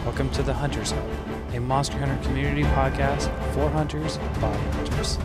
Welcome to the Hunters Hub, a Monster Hunter community podcast for hunters by hunters.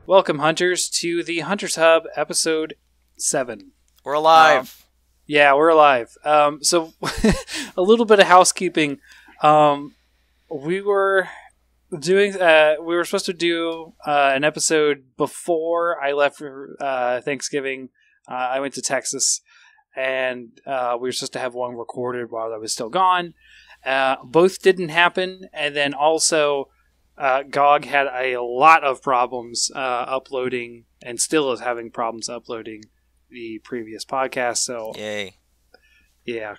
Welcome, hunters, to the Hunters Hub, episode 7. We're alive. Yeah, we're alive. So, a little bit of housekeeping. We were supposed to do an episode before I left for Thanksgiving. I went to Texas, and we were supposed to have one recorded while I was still gone. Both didn't happen, and then also GOG had a lot of problems uploading, and still is having problems uploading the previous podcast. So, yay! Yeah.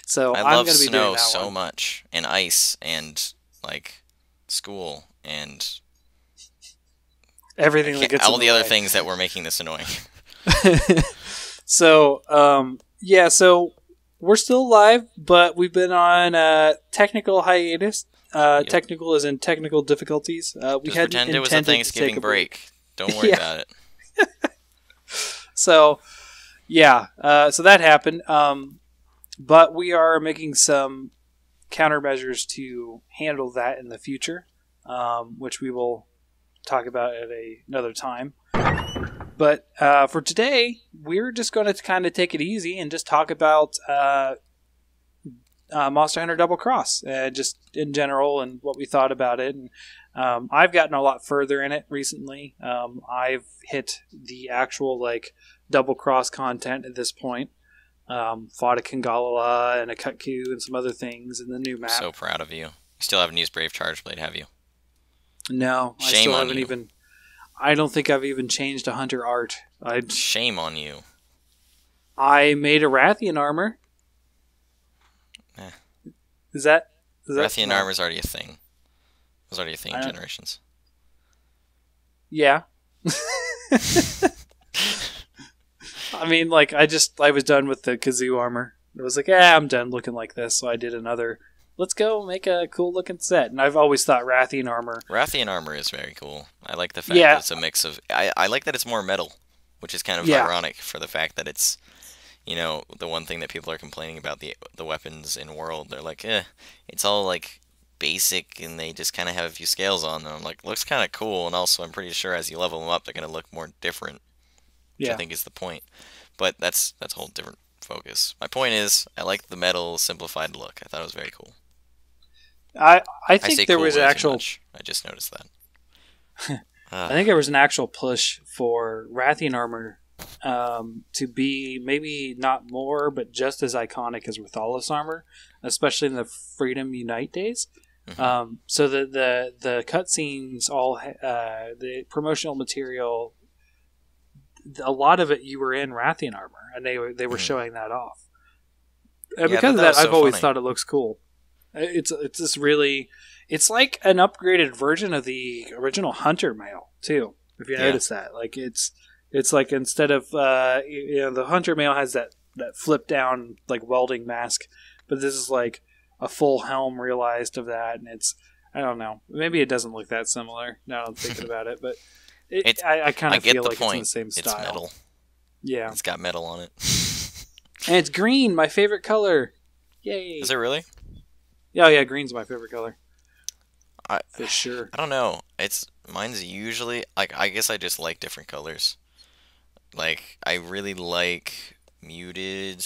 So I I'm love going to be snow doing that so one. much, and ice, and like school, and Everything that gets all in the other way. things that were making this annoying. So, so we're still live, but we've been on technical hiatus. Technical is in technical difficulties. We Just had pretend it was a Thanksgiving break. Don't worry about it. So, so that happened. But we are making some countermeasures to handle that in the future, which we will talk about at another time. But for today, we're just going to kind of take it easy and just talk about Monster Hunter Double Cross, just in general, and what we thought about it. And I've gotten a lot further in it recently. I've hit the actual Double Cross content at this point. Fought a Kangala and a Kutku and some other things in the new map. So proud of you. You still haven't used Brave Charge Blade, have you? No, I Shame still on haven't you. even. I don't think I've even changed a hunter art. Shame on you. I made a Rathian armor. Eh. Is that Rathian armor is already a thing. It was already a thing in Generations. Yeah. I mean, I was done with the Kazoo armor. I was like, I'm done looking like this, so I did another. Let's go make a cool looking set. And I've always thought Rathian armor. Rathian armor is very cool. I like the fact that it's a mix of. I like that it's more metal, which is kind of ironic for the fact that it's, the one thing that people are complaining about the weapons in World. They're like, it's all basic, and they just kind of have a few scales on them. I'm like, looks kind of cool, and also I'm pretty sure as you level them up, they're going to look more different. Which I think is the point. But that's a whole different focus. My point is, I like the metal simplified look. I thought it was very cool. I think say there cool was way too actual. much. I just noticed that. I think there was an actual push for Rathian armor to be maybe not more, but just as iconic as Rathalos armor, especially in the Freedom Unite days. Mm-hmm. So the cutscenes, all the promotional material, a lot of it you were in Rathian armor, and they were showing that off. And because of that, I've always thought it looks cool. It's this really, it's like an upgraded version of the original Hunter mail too. If you notice that, it's like instead of the Hunter mail has that flip down welding mask, but this is like a full helm realized of that, and it's, I don't know, maybe it doesn't look that similar now that I'm thinking about it, but I kind of feel like it's in the same style. It's metal. Yeah, it's got metal on it, and it's green, my favorite color. Yay! Is it really? Yeah, green's my favorite color. For sure. I don't know. Mine's usually I guess I just like different colors. I really like muted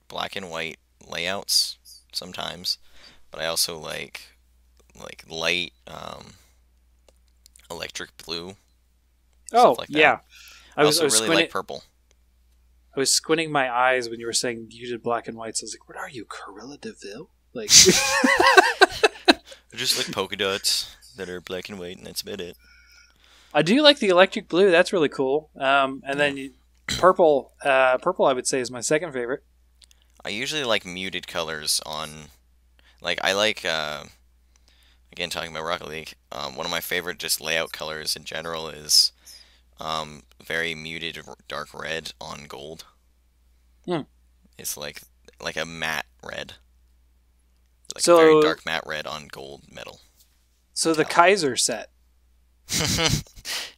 black and white layouts sometimes, but I also like light electric blue. Oh, stuff like that. yeah. I also really like purple. I was squinting my eyes when you were saying muted black and whites. I was like, what are you, Corilla DeVille? just like polka dots that are black and white, and that's about it. I do like the electric blue. That's really cool. Then purple. Purple, I would say, is my second favorite. I usually like muted colors on... Like, I like... again, talking about Rocket League, one of my favorite just layout colors in general is very muted dark red on gold. It's like a matte red. Like a very dark matte red on gold metal. So the Kaiser set.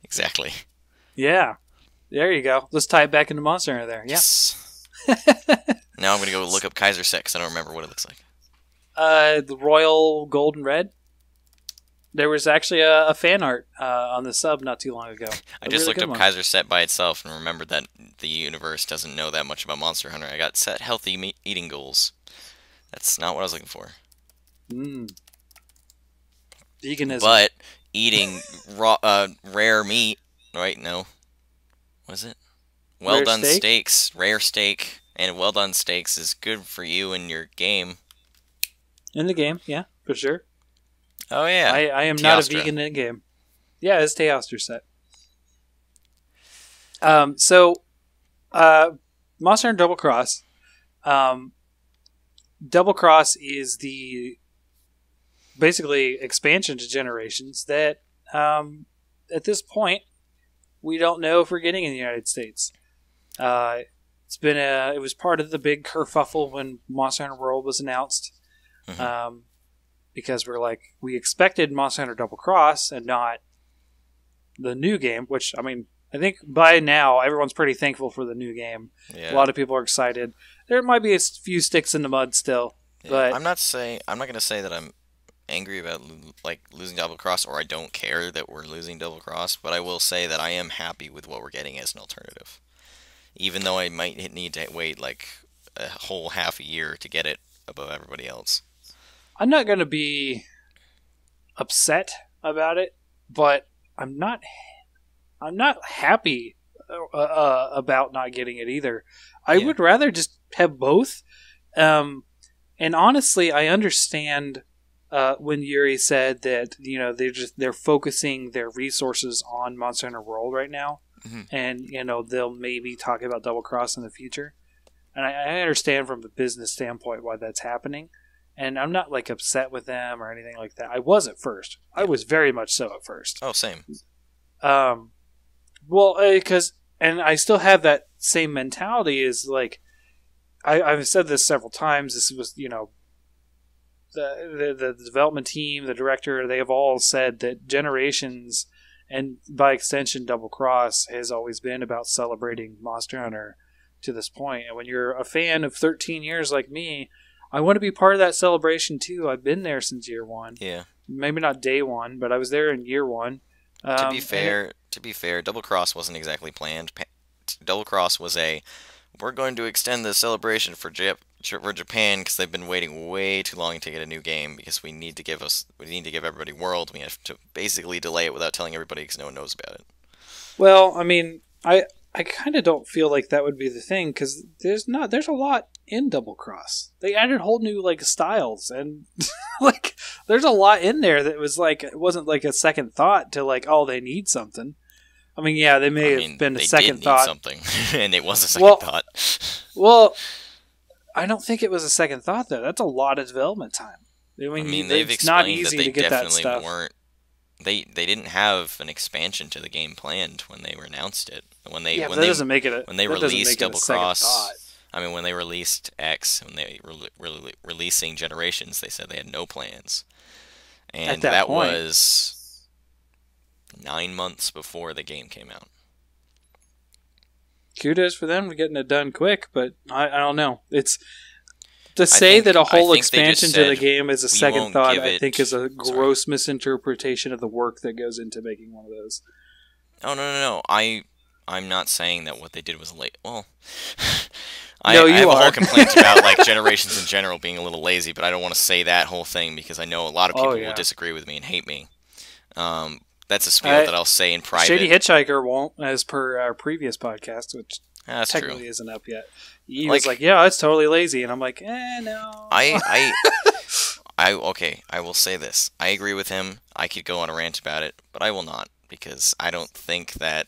Exactly. Yeah. There you go. Let's tie it back into Monster Hunter there. Yeah. Yes. Now I'm going to go look up Kaiser set because I don't remember what it looks like. The royal gold and red. There was actually a fan art on the sub not too long ago. I just looked up Kaiser set by itself and remembered that the universe doesn't know that much about Monster Hunter. I got set healthy eating goals. That's not what I was looking for. Veganism. But eating rare meat, right? No. What is it? Well done steaks. Rare steak and well done steaks is good for you in your game. In the game, yeah, for sure. Oh, yeah. I am not a vegan in game. Yeah, it's Teostra set. Monster Hunter Double Cross. Double Cross is the basically expansion to Generations that at this point we don't know if we're getting in the United States. It was part of the big kerfuffle when Monster Hunter World was announced. Because we expected Monster Hunter Double Cross and not the new game, which, I mean, I think by now everyone's pretty thankful for the new game. Yeah. A lot of people are excited. There might be a few sticks in the mud still, but I'm not going to say that I'm angry about losing Double Cross, or I don't care that we're losing Double Cross, but I will say that I am happy with what we're getting as an alternative. Even though I might need to wait a whole half a year to get it above everybody else. I'm not going to be upset about it, but I'm not happy about not getting it either. I would rather just have both. And honestly, I understand when Yuri said that they're focusing their resources on Monster Hunter World right now, and they'll maybe talk about Double Cross in the future. And I understand from a business standpoint why that's happening. And I'm not upset with them or anything like that. I was at first. I was very much so at first. Oh, same. Because I still have that same mentality. Is I've said this several times. This was the development team, the director. They have all said that Generations, and by extension Double Cross, has always been about celebrating Monster Hunter to this point. And when you're a fan of 13 years like me, I want to be part of that celebration too. I've been there since year one. Yeah. Maybe not day one, but I was there in year one. To be fair, Double Cross wasn't exactly planned. Double Cross was we're going to extend the celebration for Japan because they've been waiting way too long to get a new game because we need to give everybody World. We have to basically delay it without telling everybody because no one knows about it. Well, I mean, I kind of don't feel like that would be the thing because there's a lot in Double Cross. They added whole new styles and there's a lot in there that was it wasn't a second thought to they need something. I mean, yeah, they may have been a second thought. Something, and it was a second thought. Well, I don't think it was a second thought though. That's a lot of development time. I mean they've it's not explained easy that they to get definitely that stuff. weren't. They didn't have an expansion to the game planned when they announced it. When they released Double Cross. I mean, when they released X, when they were releasing Generations, they said they had no plans, and that was 9 months before the game came out. Kudos for them for getting it done quick, but I don't know. It's to say that a whole expansion to the game is a second thought. I think is a gross misinterpretation of the work that goes into making one of those. Oh no! I'm not saying that what they did was late. Well, I have a whole complaint about Generations in general being a little lazy, but I don't want to say that whole thing because I know a lot of people will disagree with me and hate me. That's a spiel that I'll say in private. Shady Hitchhiker won't, as per our previous podcast, which that's technically isn't up yet. He was yeah, it's totally lazy, and I'm no. I I will say this. I agree with him. I could go on a rant about it, but I will not because I don't think that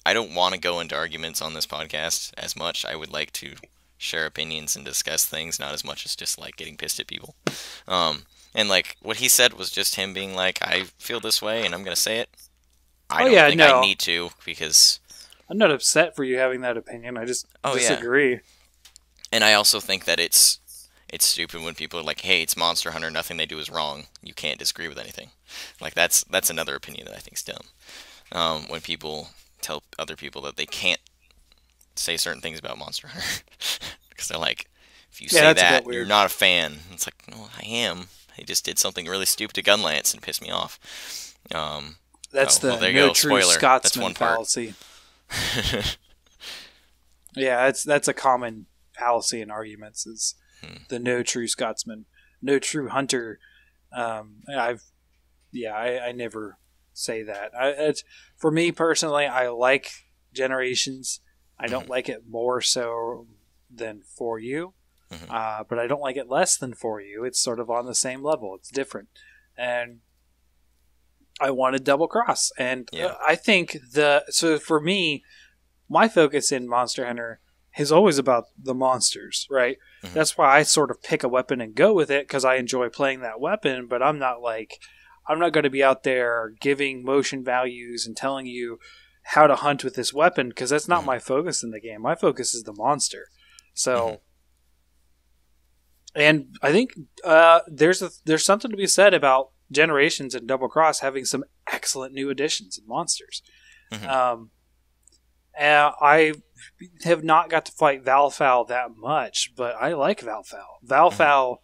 I don't want to go into arguments on this podcast as much. I would like to share opinions and discuss things, not as much as just like getting pissed at people. And like what he said was just him being like, I feel this way and I'm gonna say it. I don't think I need to because I'm not upset for you having that opinion. I just disagree. Yeah. And I also think that it's stupid when people are like, hey, it's Monster Hunter, nothing they do is wrong. You can't disagree with anything. Like that's another opinion that I think is dumb. When people tell other people that they can't say certain things about Monster Hunter because they're like, if you say that, you're not a fan. It's like, no, I am. He just did something really stupid to Gunlance and pissed me off. That's no true Scotsman fallacy. Yeah, that's a common fallacy in arguments is the no true Scotsman, no true hunter. I never say that. For me personally, I like Generations. I don't like it more so than For You, but I don't like it less than For You. It's sort of on the same level. It's different, and I wanted Double Cross, and I think so for me, my focus in Monster Hunter is always about the monsters, right? Mm-hmm. That's why I sort of pick a weapon and go with it because I enjoy playing that weapon, but I'm not going to be out there giving motion values and telling you how to hunt with this weapon because that's not my focus in the game. My focus is the monster. So, and I think there's something to be said about Generations and Double Cross having some excellent new additions and monsters. And I have not got to fight Valfowl that much, but I like Valfowl. Valfowl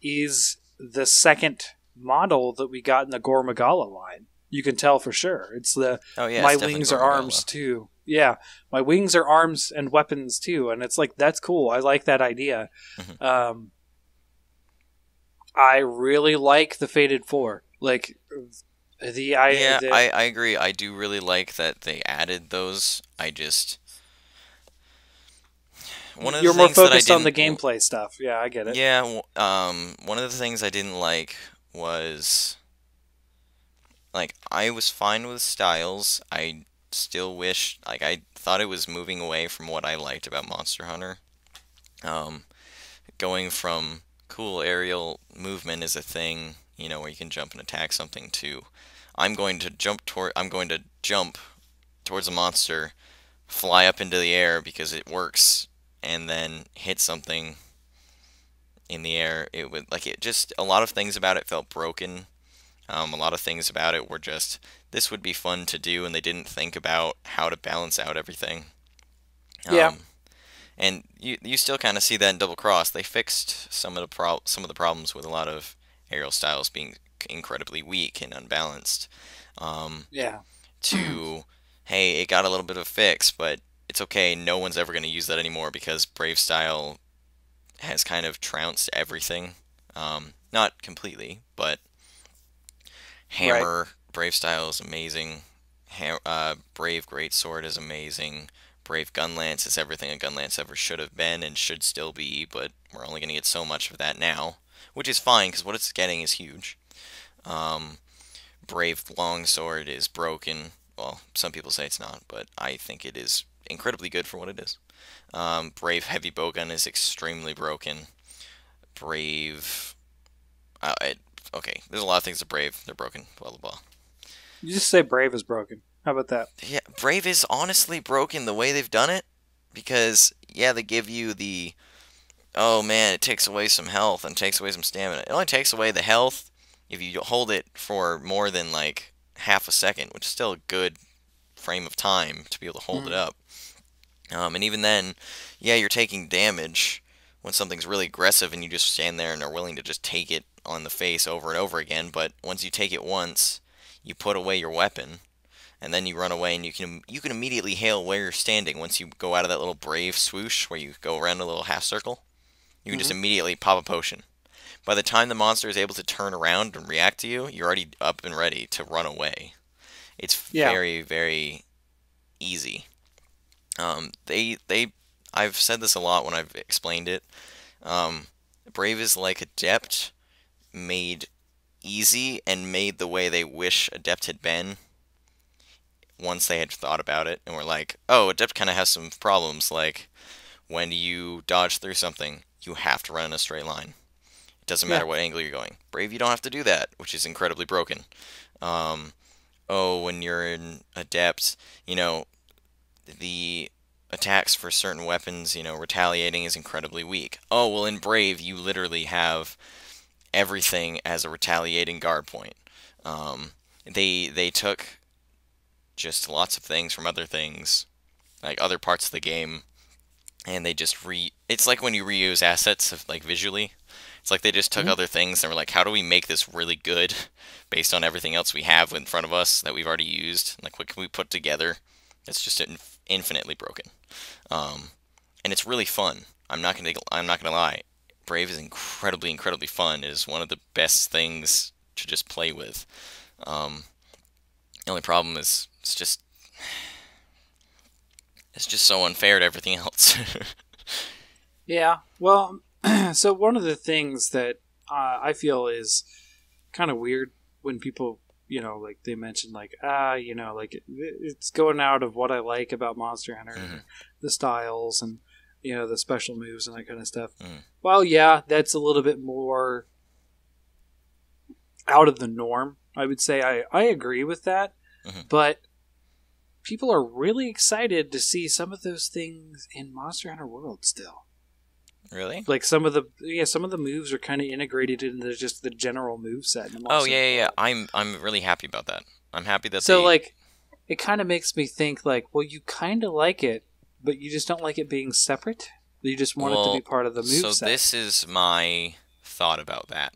is the second model that we got in the Gore Magala line. You can tell for sure. It's my wings are arms too. Yeah, my wings are arms and weapons too, and it's like that's cool. I like that idea. I really like the Fated Four. Like I agree. I do really like that they added those. You're more focused on the gameplay stuff. Yeah, I get it. Yeah, one of the things I didn't like was like I was fine with styles. I still wish I thought it was moving away from what I liked about Monster Hunter. Going from cool aerial movement is a thing, where you can jump and attack something to I'm going to jump towards a monster, fly up into the air because it works, and then hit something in the air. A lot of things about it felt broken. A lot of things about it were just, this would be fun to do, and they didn't think about how to balance out everything. Yeah. And you still kind of see that in Double Cross. They fixed some of the problems with a lot of aerial styles being incredibly weak and unbalanced. Hey, it got a little bit of a fix, but it's okay. No one's ever going to use that anymore because Brave style has kind of trounced everything. Not completely, but Hammer, right. Brave style is amazing. Brave Greatsword is amazing. Brave Gunlance is everything a Gunlance ever should have been and should still be, but we're only going to get so much of that now, which is fine because what it's getting is huge. Brave Longsword is broken. Well, some people say it's not, but I think it is incredibly good for what it is. Brave Heavy Bowgun is extremely broken. Brave... okay, there's a lot of things that Brave. They're broken, blah, blah, blah. You just say Brave is broken. How about that? Yeah, Brave is honestly broken the way they've done it. Because, they give you the... Oh, man, it takes away some health and takes away some stamina. It only takes away the health if you hold it for more than, half a second, which is still a good frame of time to be able to hold it up. And even then, you're taking damage when something's really aggressive and you just stand there and are willing to just take it on the face over and over again. But once you take it once, you put away your weapon, and then you run away, and you can immediately hail where you're standing. Once you go out of that little Brave swoosh where you go around a little half circle, you can just immediately pop a potion. By the time the monster is able to turn around and react to you, you're already up and ready to run away. It's very, very easy. I've said this a lot when I've explained it. Brave is like Adept made easy and made the way they wish Adept had been once they had thought about it and were like, oh, Adept kind of has some problems, like when you dodge through something, you have to run in a straight line. It doesn't matter what angle you're going. Brave, you don't have to do that, which is incredibly broken. When you're in Adept, the attacks for certain weapons, retaliating is incredibly weak. Oh, well, in Brave, you literally have everything as a retaliating guard point. They took just lots of things from other things, like other parts of the game, and they just it's like when you reuse assets, like visually. It's like they just took other things and were like, how do we make this really good based on everything else we have in front of us that we've already used? Like, what can we put together that's just infinitely broken? And it's really fun. I'm not gonna lie. Brave is incredibly fun. It is one of the best things to just play with. The only problem is it's just so unfair to everything else. Yeah, well, so one of the things that I feel is kind of weird when people, like they mention like, like it's going out of what I like about Monster Hunter, the styles and, the special moves and that kind of stuff. Well, yeah, that's a little bit more out of the norm, I would say. I agree with that, but people are really excited to see some of those things in Monster Hunter World still. Really? Like some of the moves are kind of integrated into just the general move set. Yeah. I'm really happy about that. I'm happy that like it kind of makes me think like, well, you kind of like it, but you just don't like it being separate. You just want it to be part of the move set. So this is my thought about that.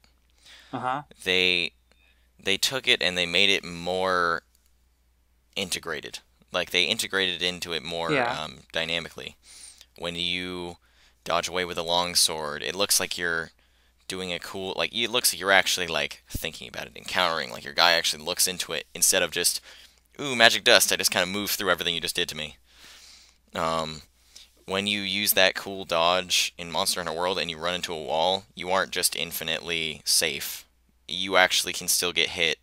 They took it and they made it more integrated. Like they integrated into it more dynamically. When you dodge away with a long sword, it looks like you're doing a cool, like it looks like you're actually like thinking about it, encountering, like your guy actually looks into it instead of just, ooh, magic dust, I just kind of moved through everything you just did to me. When you use that cool dodge in Monster Hunter World and you run into a wall, you aren't just infinitely safe. You actually can still get hit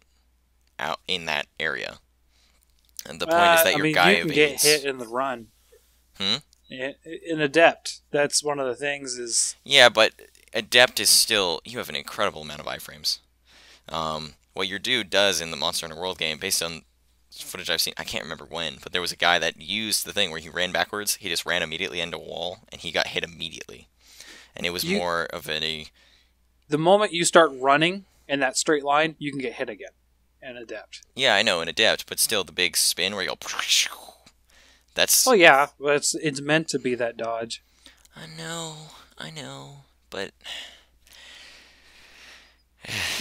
out in that area. And the point is that your guy you can get hit in the run. In Adept, that's one of the things is... Yeah, but Adept is still... You have an incredible amount of iframes. What your dude does in the Monster Hunter World game, based on footage I've seen, I can't remember when, but there was a guy that used the thing where he ran backwards, he just ran immediately into a wall, and he got hit immediately. And it was more of a... The moment you start running in that straight line, you can get hit again in Adept. Yeah, I know, in Adept, but still the big spin where you go... That's... Oh yeah, but it's meant to be that dodge. I know, but...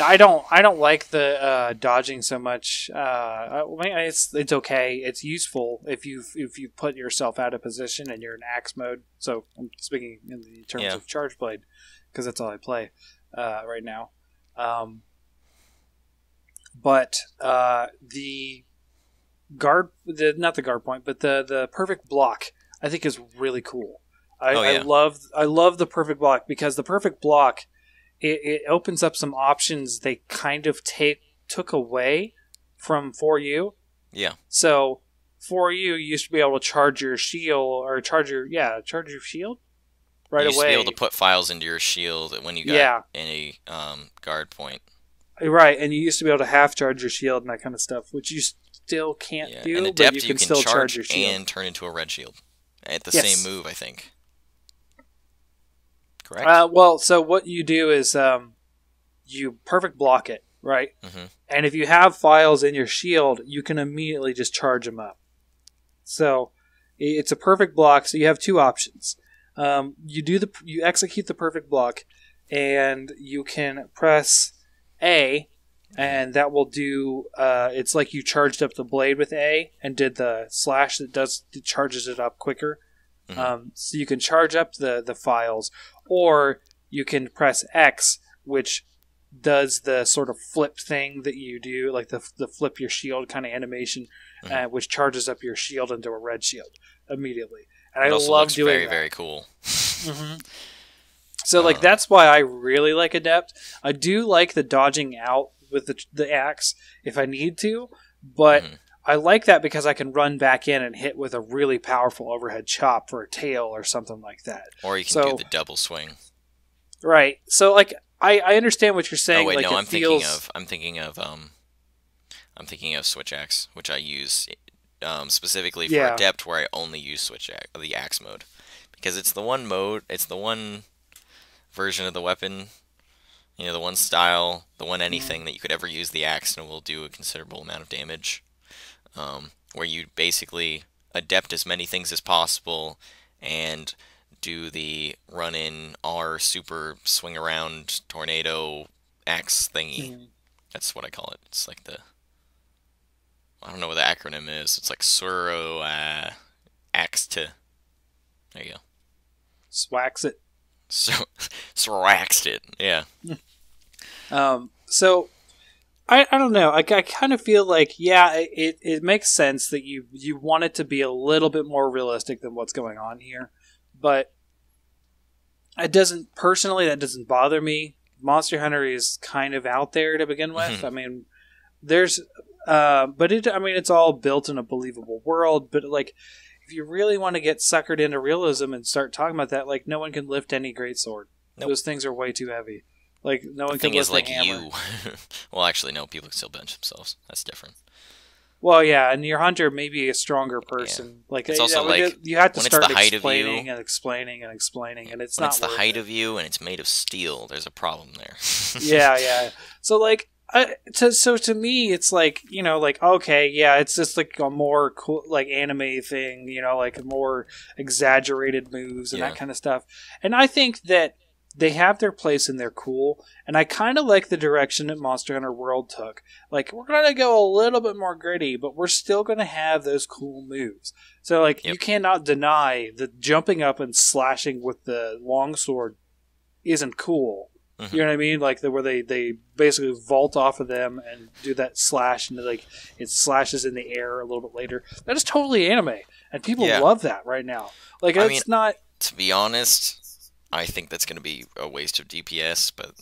I don't like the dodging so much. It's okay. It's useful if you put yourself out of position and you're in axe mode. So I'm speaking in terms of Charge Blade because that's all I play right now. But the guard, not the guard point, but the perfect block, I think is really cool. I love the perfect block because the perfect block. It opens up some options they kind of took away from 4U. Yeah. So 4U, you used to be able to charge your shield or charge your shield right away. You used to be able to put files into your shield when you got any guard point. Right, and you used to be able to half charge your shield and that kind of stuff, which you still can't do. In Adept, but you can still charge your shield and turn into a red shield at the same move, I think. Correct? Well, so what you do is you perfect block it, right? Mm-hmm. And if you have files in your shield, you can immediately just charge them up. So it's a perfect block. So you have two options. You execute the perfect block, and you can press A, and that will do. It's like you charged up the blade with A and did the slash that charges it up quicker. Mm-hmm. So you can charge up the files. Or you can press X, which does the sort of flip thing that you do, like the flip your shield kind of animation, which charges up your shield into a red shield immediately. And it I also love looks doing very, that. very cool. Mm-hmm. So, like, that's why I really like Adept. I do like the dodging out with the axe if I need to, but I like that because I can run back in and hit with a really powerful overhead chop for a tail or something like that. Or you can do the double swing. Right. So, like, I understand what you're saying. Oh wait, like, no, I'm thinking of Switch Axe, which I use specifically for Adept, where I only use the axe mode, because it's the one version of the weapon, the one style, the one anything that you could ever use the axe and it will do a considerable amount of damage. Where you basically Adept as many things as possible and do the run-in R super swing around tornado axe thingy. That's what I call it. It's like I don't know what the acronym is. It's like Suro axe to. There you go. Swax it. Swaxed it. Yeah. So I don't know. I kind of feel like, it makes sense that you want it to be a little bit more realistic than what's going on here, but that doesn't bother me. Monster Hunter is kind of out there to begin with. I mean, there's, it's all built in a believable world, but like, if you really want to get suckered into realism and start talking about that, like, no one can lift any greatsword. Nope. Those things are way too heavy. Like, no one can lift a hammer. You. Well, actually, no. People can still bench themselves. That's different. Well, yeah, and your hunter may be a stronger person. Yeah. Like, it's also like you have to start explaining and explaining, and it's not. It's the height of you, and it's made of steel. There's a problem there. yeah. So, like, to me, it's like, okay, yeah, it's just like a more cool, like, anime thing, like more exaggerated moves and that kind of stuff. And I think that they have their place and they're cool. And I kind of like the direction that Monster Hunter World took. Like, we're going to go a little bit more gritty, but we're still going to have those cool moves. So, like, you cannot deny that jumping up and slashing with the longsword isn't cool. You know what I mean? Like, where they basically vault off of them and do that slash, and like it slashes in the air a little bit later. That is totally anime, and people love that right now. Like, it's not. To be honest, I think that's going to be a waste of DPS, but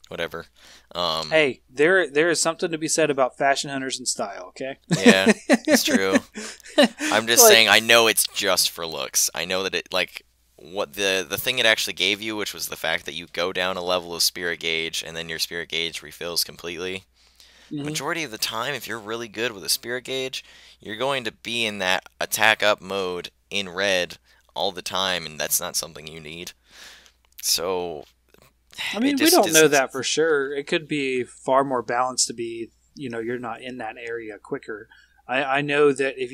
whatever. Hey, there is something to be said about fashion hunters and style. Okay. Yeah, it's true. I'm just saying. I know it's just for looks. I know that it what the thing it actually gave you, which was the fact that you go down a level of spirit gauge and then your spirit gauge refills completely. Majority of the time, if you're really good with a spirit gauge, you're going to be in that attack up mode in red all the time, and that's not something you need. So, I mean, we don't know that for sure. It could be far more balanced to be, you're not in that area quicker. I know that if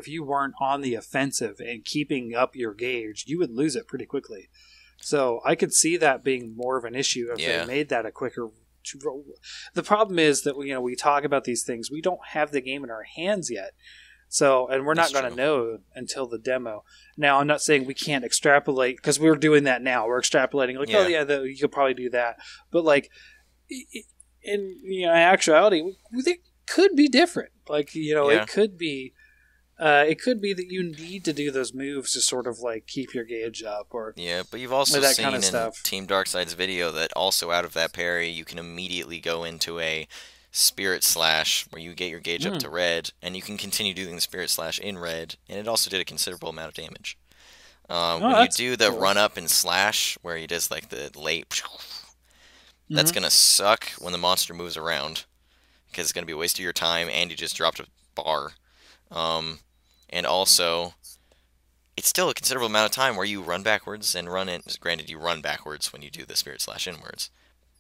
you weren't on the offensive and keeping up your gauge, you would lose it pretty quickly. So I could see that being more of an issue if they made that a quicker. The problem is that we talk about these things. We don't have the game in our hands yet. So, and we're not going to know until the demo. Now, I'm not saying we can't extrapolate, because we're doing that now. We're extrapolating you could probably do that. But like, in actuality, they could be different. Like, it could be that you need to do those moves to sort of like keep your gauge up, or but you've also that seen kind of in stuff. Team Darkside's video that also out of that parry, you can immediately go into a Spirit Slash where you get your gauge up to red, and you can continue doing the Spirit Slash in red, and it also did a considerable amount of damage. When you do the run up and slash where he does like the late, that's gonna suck when the monster moves around, because it's gonna be a waste of your time, and you just dropped a bar. And also, it's still a considerable amount of time where you run backwards and run in. Granted, you run backwards when you do the Spirit Slash inwards.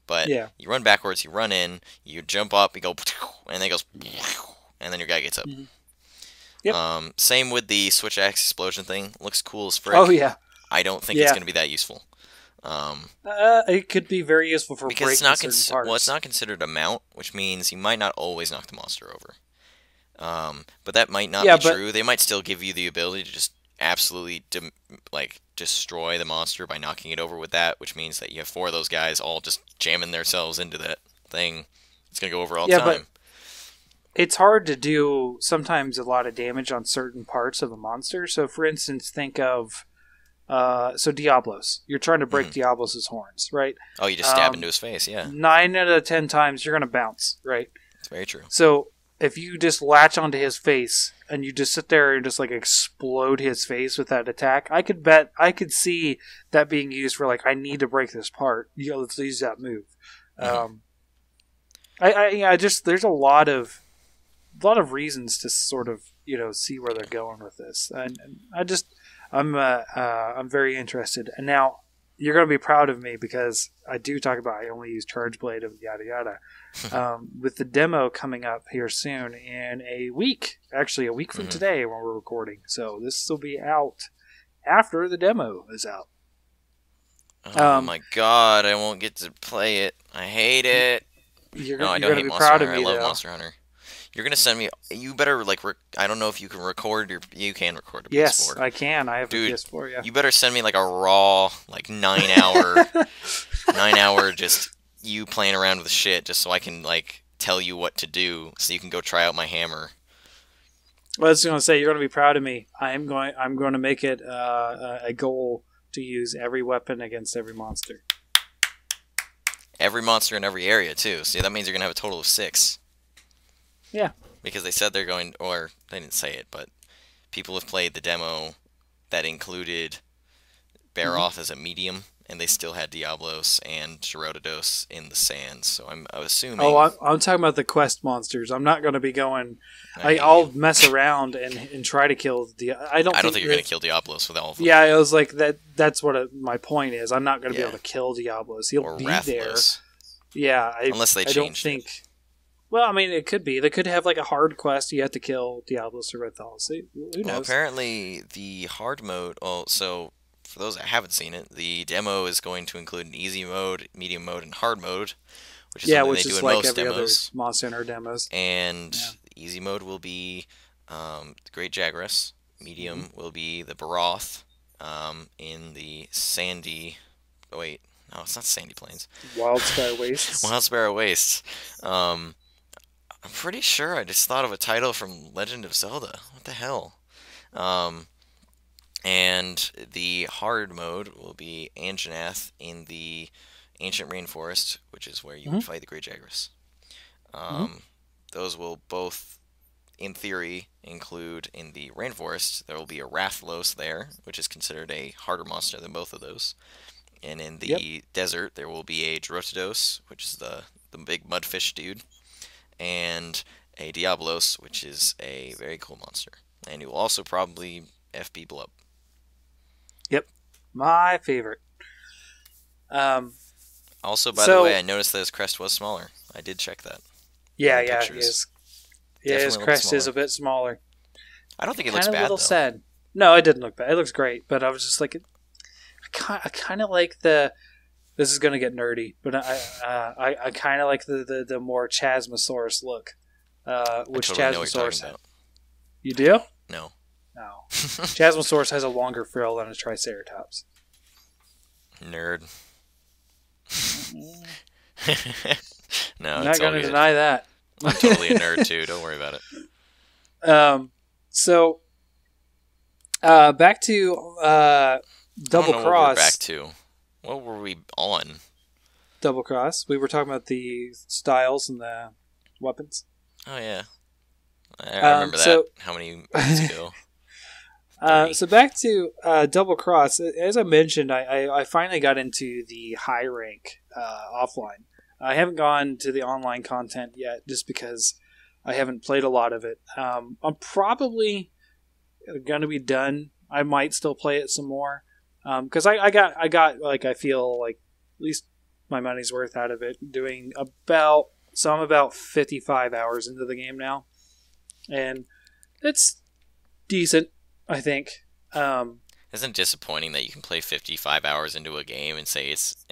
But you run backwards, you run in, you jump up, you go, and then it goes, and then your guy gets up. Same with the Switch Axe explosion thing. Looks cool as frick. Oh, yeah. I don't think it's going to be that useful. It could be very useful for breaking certain parts. Well, it's not considered a mount, which means you might not always knock the monster over. But that might not be true. They might still give you the ability to just absolutely destroy the monster by knocking it over with that, which means that you have 4 of those guys all just jamming themselves into that thing. It's going to go over all the time. But it's hard to do sometimes a lot of damage on certain parts of a monster. So, for instance, think of So Diablos. You're trying to break Diablos' horns, right? Oh, you just stab into his face, yeah. 9 out of 10 times, you're going to bounce, right? That's very true. So if you just latch onto his face and you just sit there and just like explode his face with that attack, I could see that being used for like, I need to break this part. Let's use that move. There's a lot of reasons to sort of see where they're going with this, and I'm very interested. And now you're going to be proud of me because I do talk about I only use Charge Blade and yada yada. With the demo coming up here soon in a week, actually a week from today when we're recording. So this will be out after the demo is out. Oh my god, I won't get to play it. I hate it. You're going to be proud of me. I love Monster Hunter. You're going to send me... You better, like... I don't know if you can record your... You can record a PS4. Yes, I can. I have a PS4, yeah. You better send me, like, a raw, like, 9-hour just you playing around with shit just so I can, like, tell you what to do so you can go try out my hammer. Well, I was going to say, you're going to be proud of me. I'm going to make it a goal to use every weapon against every monster. Every monster in every area, too. So that means you're going to have a total of 6. Yeah. Because they said they're going, or they didn't say it, but people have played the demo that included Baroth as a medium, and they still had Diablos and Gyrotidos in the sands. So I'm assuming... Oh, I'm talking about the quest monsters. I'm not going to be going... I'll mess around and try to kill... I don't think you're going to kill Diablos with all of them. Yeah, I was like, that's what my point is. I'm not going to be able to kill Diablos. He'll be Rathalos. There. Yeah. Unless they change it. Well, I mean, it could be. They could have like a hard quest. You have to kill Diablos or Rathalos. Who knows? Well, apparently the hard mode... Oh, so... For those that haven't seen it, the demo is going to include an easy mode, medium mode, and hard mode, which is something they do in like most demos. Monster Hunter demos. And the easy mode will be the Great Jagras. Medium will be the Baroth in the sandy... Oh, wait. No, it's not Sandy Plains. Wildspire Wastes. Wildspire Wastes. I'm pretty sure I just thought of a title from Legend of Zelda. What the hell? And the hard mode will be Anjanath in the Ancient Rainforest, which is where you would fight the Great Jagras. Those will both, in theory, include in the Rainforest, there will be a Rathalos there, which is considered a harder monster than both of those. And in the desert, there will be a Gyrotidos, which is the big mudfish dude, and a Diablos, which is a very cool monster. And you will also probably FB Blub. Yep, my favorite. Also, by the way, I noticed that his crest was smaller. I did check that. Yeah, his crest is a bit smaller. I don't think it looks bad, though. A little sad. No, it didn't look bad. It looks great, but I was just like, I kind of like the... This is going to get nerdy, but I kind of like the more Chasmosaurus look, which totally Chasmosaurus had. You do? No. No. Chasmosaurus has a longer frill than a Triceratops. Nerd. No, I'm not going to deny that. I'm totally a nerd too. Don't worry about it. So, back to Double Cross. Back to what were we on? Double Cross. We were talking about the styles and the weapons. Oh yeah, I remember that. How many minutes ago? So back to Double Cross. As I mentioned, I finally got into the high rank offline. I haven't gone to the online content yet, just because I haven't played a lot of it. I'm probably going to be done. I might still play it some more because I got like I feel like at least my money's worth out of it. Doing about 55 hours into the game now, and it's decent. I think. Isn't it disappointing that you can play 55 hours into a game and say it's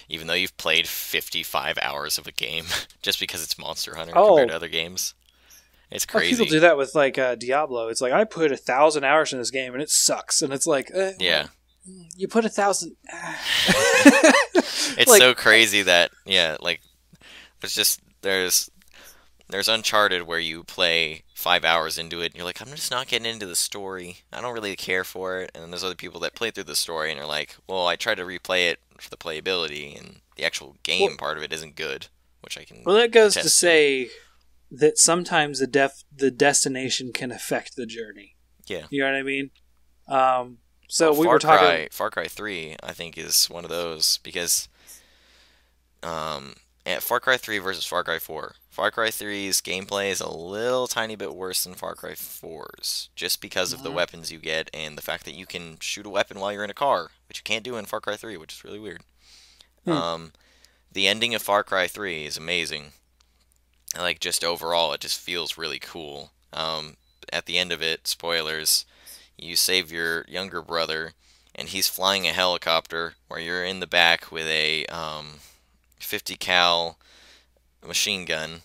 even though you've played 55 hours of a game just because it's Monster Hunter compared to other games? It's crazy. People do that with like Diablo. It's like, I put 1,000 hours in this game and it sucks. And it's like, yeah. You put 1,000... It's like, so crazy that, yeah, like, it's just, there's... There's Uncharted where you play 5 hours into it and you're like, I'm just not getting into the story. I don't really care for it. And then there's other people that play through the story and are like, well, I tried to replay it for the playability and the actual game part of it isn't good, which I can. Well, that goes to say that sometimes the destination can affect the journey. Yeah. You know what I mean? So we were talking. Far Cry 3, I think, is one of those because Far Cry 3 versus Far Cry 4. Far Cry 3's gameplay is a little tiny bit worse than Far Cry 4's, just because of the weapons you get and the fact that you can shoot a weapon while you're in a car, which you can't do in Far Cry 3, which is really weird. The ending of Far Cry 3 is amazing. Like, just overall, it just feels really cool. At the end of it, spoilers, you save your younger brother, and he's flying a helicopter where you're in the back with a 50 cal machine gun.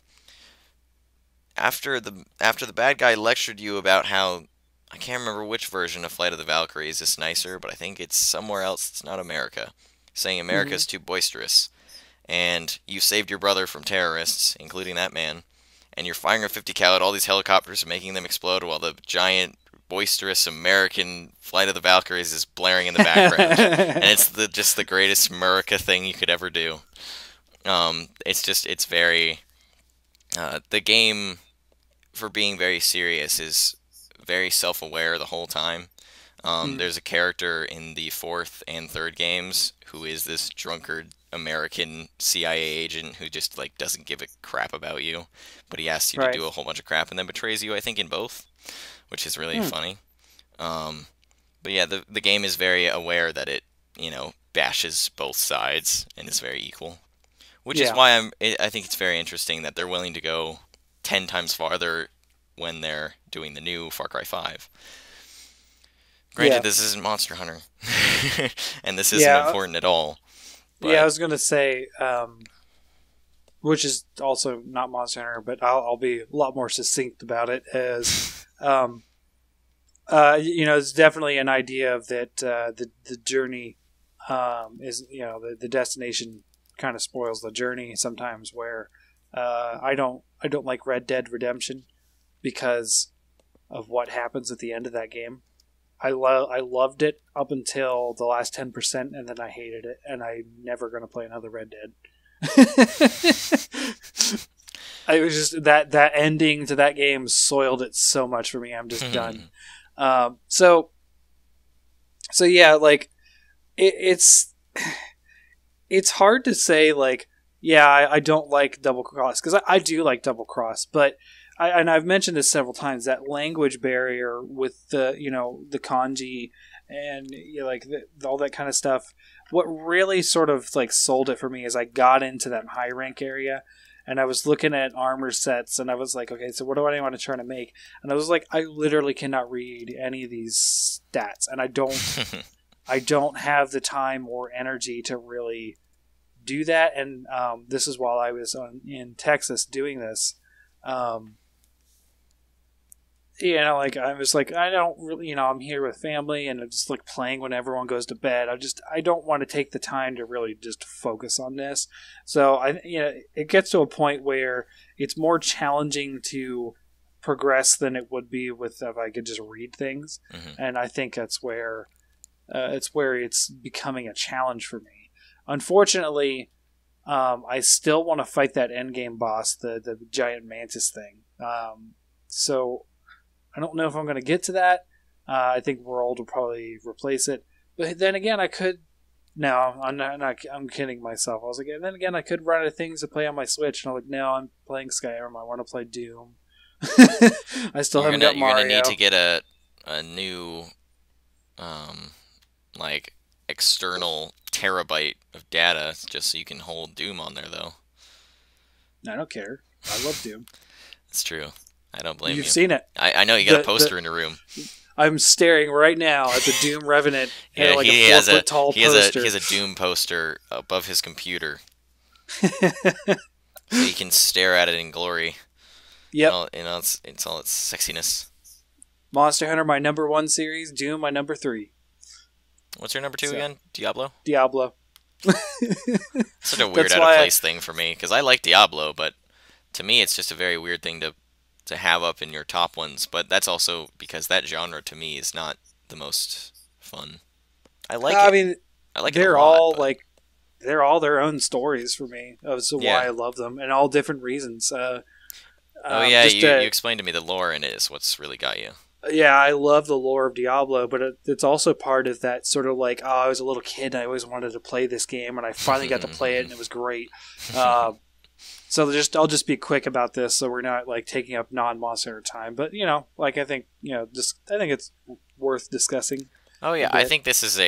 After the bad guy lectured you about how, I can't remember which version of Flight of the Valkyries is nicer, but I think it's somewhere else. It's not America. Saying America's too boisterous. And you saved your brother from terrorists, including that man, and you're firing a 50 cal at all these helicopters and making them explode while the giant, boisterous American Flight of the Valkyries is blaring in the background. And it's just the greatest America thing you could ever do. It's very... the game, for being very serious, is very self-aware the whole time. There's a character in the 4th and 3rd games who is this drunkard American CIA agent who just like doesn't give a crap about you, but he asks you to do a whole bunch of crap and then betrays you, I think, in both, which is really funny. But yeah, the game is very aware that it, bashes both sides and is very equal, which is why I think it's very interesting that they're willing to go 10 times farther when they're doing the new Far Cry 5. Granted, this isn't Monster Hunter, and this isn't important at all. But... Yeah, I was going to say, which is also not Monster Hunter, but I'll be a lot more succinct about it, as, it's definitely an idea of that the journey is, the destination kind of spoils the journey sometimes, where I don't like Red Dead Redemption because of what happens at the end of that game. I loved it up until the last 10%, and then I hated it, and I'm never going to play another Red Dead. I was just that ending to that game soiled it so much for me. I'm just done. So yeah, like it's hard to say, like, yeah, I don't like Double Cross, because I do like Double Cross, but I've mentioned this several times, that language barrier with the kanji and all that kind of stuff. What really sort of like sold it for me is I got into that high rank area and I was looking at armor sets and I was like, okay, so what do I want to try to make? And I was like, I literally cannot read any of these stats, and I don't have the time or energy to really do that. And this is while I was in Texas doing this. I was like, I don't really, I'm here with family and I'm just like playing when everyone goes to bed. I don't want to take the time to really just focus on this. So it gets to a point where it's more challenging to progress than it would be if I could just read things. And I think that's where it's becoming a challenge for me. Unfortunately, I still want to fight that endgame boss, the giant mantis thing. So I don't know if I'm going to get to that. I think World will probably replace it. But then again, I could... No, I'm not. I'm kidding myself. I was like, and then again, I could run out of things to play on my Switch. And I'm like, no, I'm playing Skyrim. I want to play Doom. I still haven't got Mario. You're going to need to get a new, external terabyte of data just so you can hold Doom on there, though. I don't care. I love Doom. It's true. I don't blame you. You've seen it. I know you got a poster in your room. I'm staring right now at the Doom Revenant. Yeah, like he has a 4-foot-tall poster. He has a Doom poster above his computer. So you can stare at it in glory. Yep. It's all its sexiness. Monster Hunter, my number 1 series. Doom, my number 3. What's your number 2 again? Diablo? Diablo. Such a weird out of place thing for me, because I like Diablo, but to me, it's just a very weird thing to have up in your top ones. But that's also because that genre to me is not the most fun. I like I it. mean, I like it they're a lot, all but like they're all their own stories for me. That's why I love them, and all different reasons. oh yeah, Just you explained to me the lore in it is what's really got you. Yeah, I love the lore of Diablo, but it's also part of that sort of like, oh, I was a little kid and I always wanted to play this game, and I finally got to play it, and it was great. So I'll just be quick about this, so we're not like taking up non-Monster Hunter time. But like I think I think it's worth discussing. Oh yeah, I think this is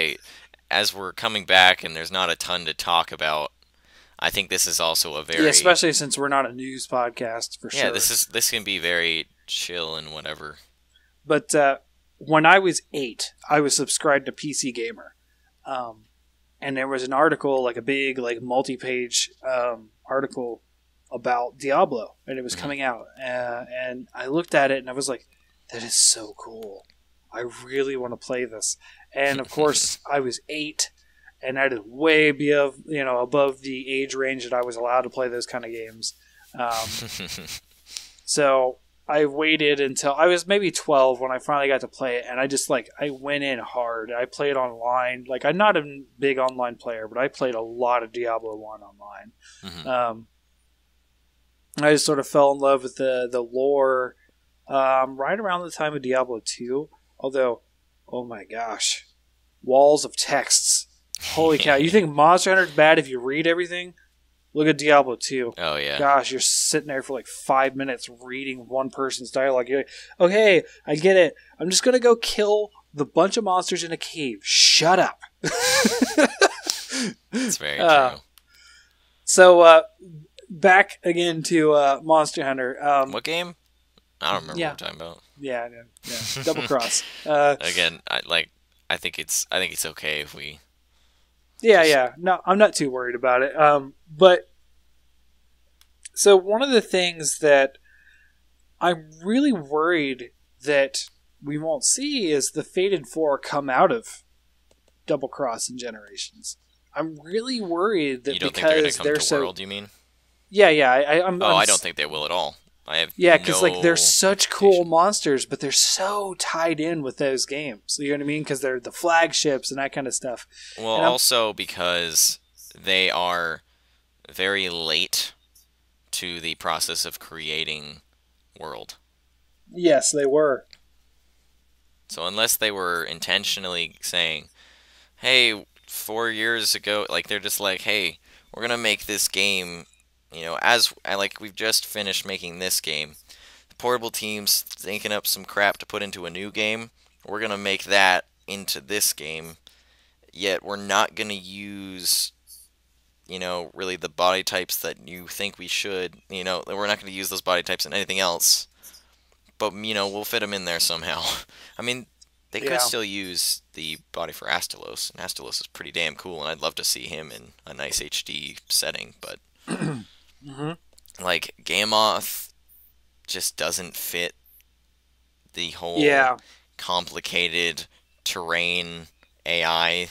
as we're coming back and there's not a ton to talk about. I think this is also a very especially since we're not a news podcast for sure. Yeah, this can be very chill and whatever. But when I was 8, I was subscribed to PC Gamer, and there was an article, like a big, like multi-page article about Diablo, and it was coming out, and I looked at it and I was like, "That is so cool! I really want to play this." And of course, I was 8, and that is way above the age range that I was allowed to play those kind of games. So I waited until I was maybe 12 when I finally got to play it, and I went in hard. I played online. Like, I'm not a big online player, but I played a lot of Diablo 1 online. Mm-hmm. I just sort of fell in love with the lore right around the time of Diablo 2. Although, oh my gosh, walls of texts. Holy cow. You think Monster Hunter is bad if you read everything? Look at Diablo 2. Oh, yeah. Gosh, you're sitting there for like 5 minutes reading one person's dialogue. You're like, okay, I get it. I'm just going to go kill the bunch of monsters in a cave. Shut up. That's very true. So, back again to Monster Hunter. What game? I don't remember what I'm talking about. Yeah. Double Cross. Again, I think it's okay if we... Yeah. No, I'm not too worried about it. But so one of the things that I'm really worried that we won't see is the Fated 4 come out of Double Cross in Generations. I'm really worried that you don't because think they're to World, you mean? Yeah. I don't think they will at all. Because they're such cool monsters, but they're so tied in with those games. You know what I mean? Because they're the flagships and that kind of stuff. Well, also because they are very late to the process of creating World. Yes, they were. So unless they were intentionally saying, hey, 4 years ago, like they're just like, hey, we're going to make this game... we've just finished making this game. The portable team's thinking up some crap to put into a new game. We're going to make that into this game. Yet we're not going to use, really the body types that you think we should. We're not going to use those body types in anything else. But, we'll fit them in there somehow. I mean, they could still use the body for Astalos. And Astalos is pretty damn cool. And I'd love to see him in a nice HD setting. But... Mm-hmm. Like, Gamoth just doesn't fit the whole complicated terrain AI,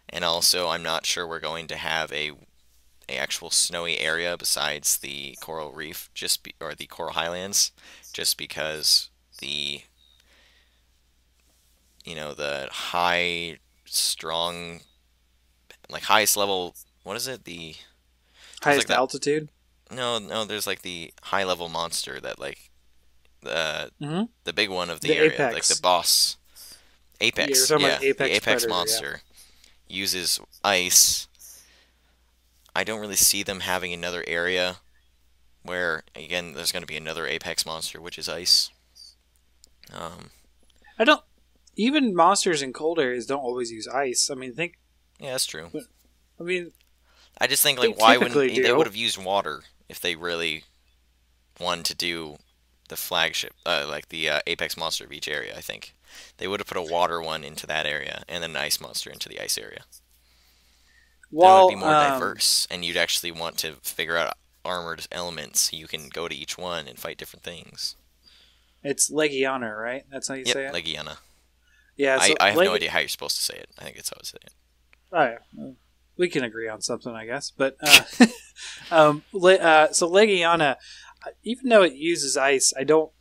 and also I'm not sure we're going to have a actual snowy area besides the coral reef, or the coral highlands, just because the high, strong, like highest level. What is it? The highest altitude? No, there's like the high level monster that the big one of the area, Apex. like the boss. Apex. About Apex the Apex Predator, monster uses ice. I don't really see them having another area where, again, there's going to be another Apex monster, which is ice. I don't... Even monsters in cold areas don't always use ice. I mean, think... Yeah, that's true. I mean... I just think, why wouldn't they would have used water if they really wanted to do the flagship, the Apex monster of each area, I think. They would have put a water one into that area, and then an ice monster into the ice area. Well, that would be more diverse, and you'd actually want to figure out armored elements. You can go to each one and fight different things. It's Legiana, right? That's how you say it? Legiana. Yeah, so I have no idea how you're supposed to say it. I think it's how I say it. Oh, yeah. We can agree on something, I guess. But so Legiana, even though it uses ice, I don't.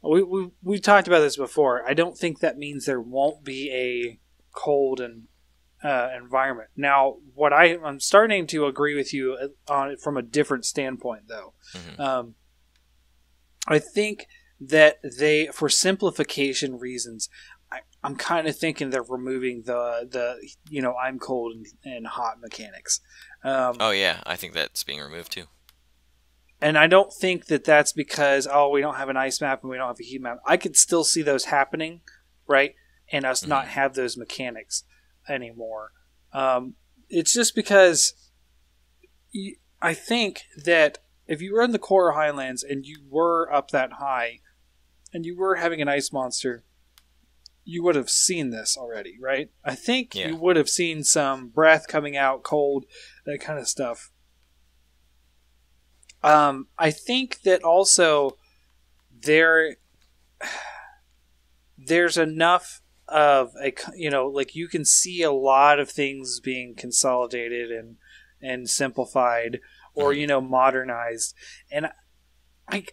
We talked about this before. I don't think that means there won't be a cold and environment. Now, what I'm starting to agree with you on it from a different standpoint, though. Mm-hmm. I think that for simplification reasons, I'm kind of thinking they're removing the I'm cold and hot mechanics. Oh yeah, I think that's being removed too. And I don't think that that's because we don't have an ice map and we don't have a heat map. I could still see those happening, right? And us not have those mechanics anymore. It's just because I think that if you were in the core Highlands and you were up that high and you were having an ice monster, you would have seen this already, right? I think you would have seen some breath coming out, cold, that kind of stuff. I think that also there's enough of you can see a lot of things being consolidated and simplified or modernized, and I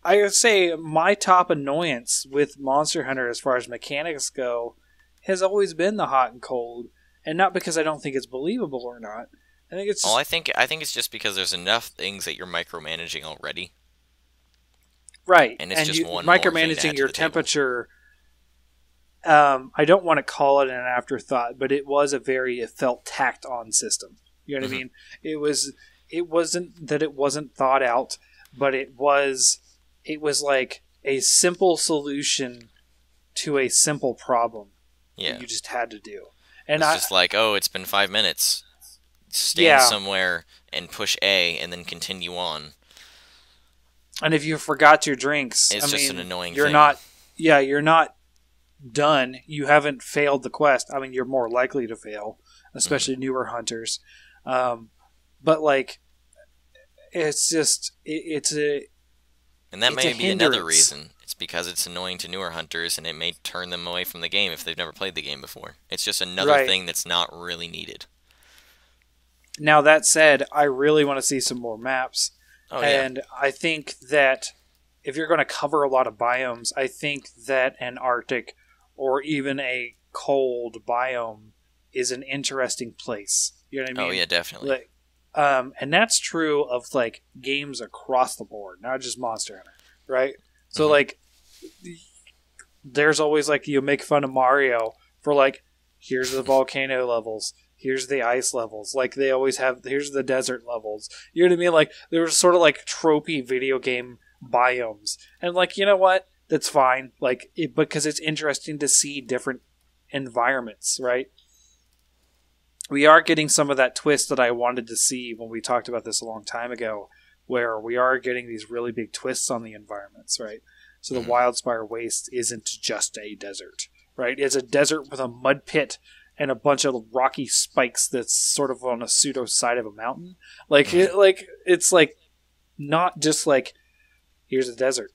would say my top annoyance with Monster Hunter as far as mechanics go has always been the hot and cold, and not because I don't think it's believable or not. I think it's just... I think it's just because there's enough things that you're micromanaging already. Right. And it's just one micromanaging your temperature. I don't want to call it an afterthought, but it felt tacked on system. You know what I mean? It wasn't that it wasn't thought out, but it was like a simple solution to a simple problem that you just had to do. And it's just like, it's been 5 minutes. Stand somewhere and push A and then continue on. And if you forgot your drinks, it's just an annoying thing. You're not done. You haven't failed the quest. I mean, you're more likely to fail, especially newer hunters. But like, it's just and that may be another reason. It's because it's annoying to newer hunters, and it may turn them away from the game if they've never played the game before. It's just another thing that's not really needed. Now, that said, I really want to see some more maps. And I think that if you're going to cover a lot of biomes, I think that an Arctic or even a cold biome is an interesting place. You know what I mean? Oh, yeah, definitely. Like, and that's true of like games across the board, not just Monster Hunter, right? So like, there's always like, you make fun of Mario for like, here's the volcano levels. Here's the ice levels. Like, they always have, here's the desert levels. You know what I mean? Like, there's sort of like tropey video game biomes. And like, you know what? That's fine. Like, because it's interesting to see different environments, right? We are getting some of that twist that I wanted to see when we talked about this a long time ago, where we are getting these really big twists on the environments, right? So the Wildspire Waste isn't just a desert, right? It's a desert with a mud pit and a bunch of rocky spikes that's sort of on a pseudo side of a mountain. Like, it's like not just like, here's a desert.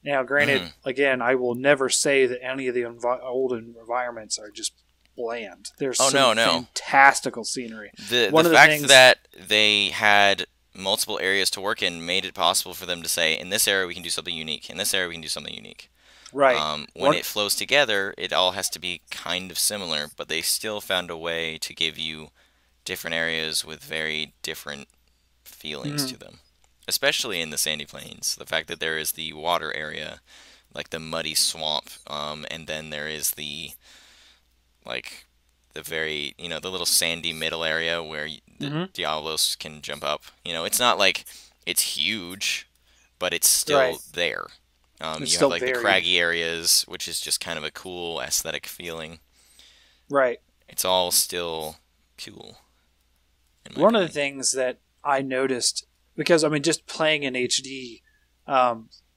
Now, granted, again, I will never say that any of the old environments are just bland. There's fantastical scenery. The fact that they had multiple areas to work in made it possible for them to say, in this area we can do something unique. In this area we can do something unique. Right. When it flows together, it all has to be kind of similar, but they still found a way to give you different areas with very different feelings to them. Especially in the Sandy Plains. The fact that there is the water area, like the muddy swamp, and then there is the, like, the very, the little sandy middle area where the Diablos can jump up. It's not like it's huge, but it's still there. You have like the craggy areas, which is just kind of a cool aesthetic feeling. Right. It's all still cool. One of the things that I noticed, because I mean, just playing in HD,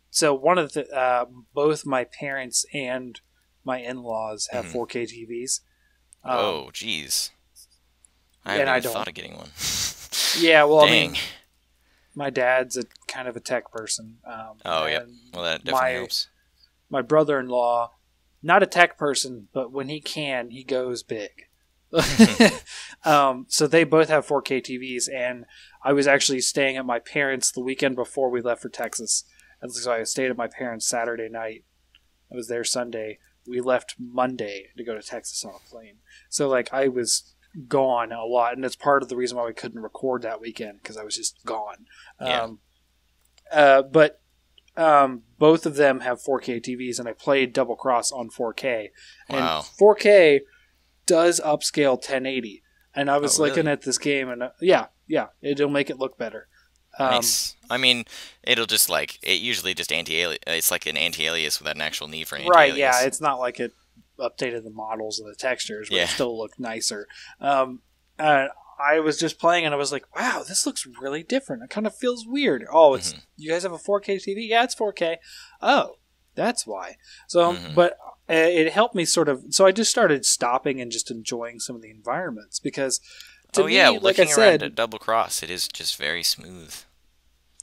so one of the both my parents and my in-laws have 4K TVs. Oh, jeez. I haven't even thought of getting one. Yeah, well, I mean, my dad's kind of a tech person. Yeah. Well, that definitely helps. My brother-in-law, not a tech person, but when he can, he goes big. So they both have 4K TVs, and I was actually staying at my parents' the weekend before we left for Texas. And so I stayed at my parents' Saturday night. I was there Sunday. We left Monday to go to Texas on a plane. So like I was gone a lot, and it's part of the reason why we couldn't record that weekend, because I was just gone. But both of them have 4K TVs, and I played Double Cross on 4K. Wow. And 4K does upscale 1080. And I was really? looking at this game, and yeah, it'll make it look better. Nice. I mean, it'll just like it usually just anti-alias. It's like an anti-alias without an actual need for anti-alias. Right? Yeah, it's not like it updated the models and the textures, but it still looked nicer. I was just playing, and I was like, "Wow, this looks really different. It kind of feels weird." Oh, it's you guys have a 4K TV? Yeah, it's 4K. Oh, that's why. So, but it helped me sort of. So I just started stopping and just enjoying some of the environments, because. To me, like looking I said, around at Double Cross, it is just very smooth.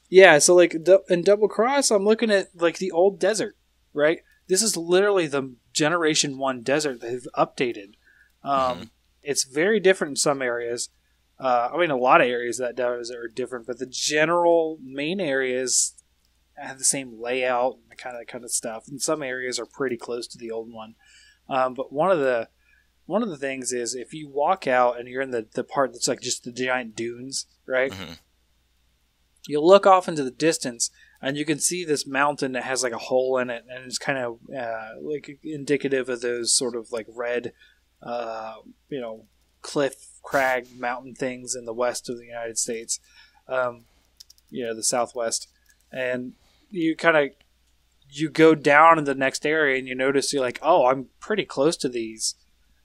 Yeah, so like in Double Cross, I'm looking at like the old desert, right? This is literally the Generation 1 desert they've updated. It's very different in some areas. I mean, a lot of areas of that desert are different, but the general main areas have the same layout and that kind of stuff. And some areas are pretty close to the old one. But one of the things is if you walk out and you're in the part that's like just the giant dunes, right? You look off into the distance and you can see this mountain that has like a hole in it, and it's kind of like indicative of those sort of like red, cliff, crag, mountain things in the west of the United States, the Southwest. And you go down in the next area and you notice you're like, oh, I'm pretty close to these.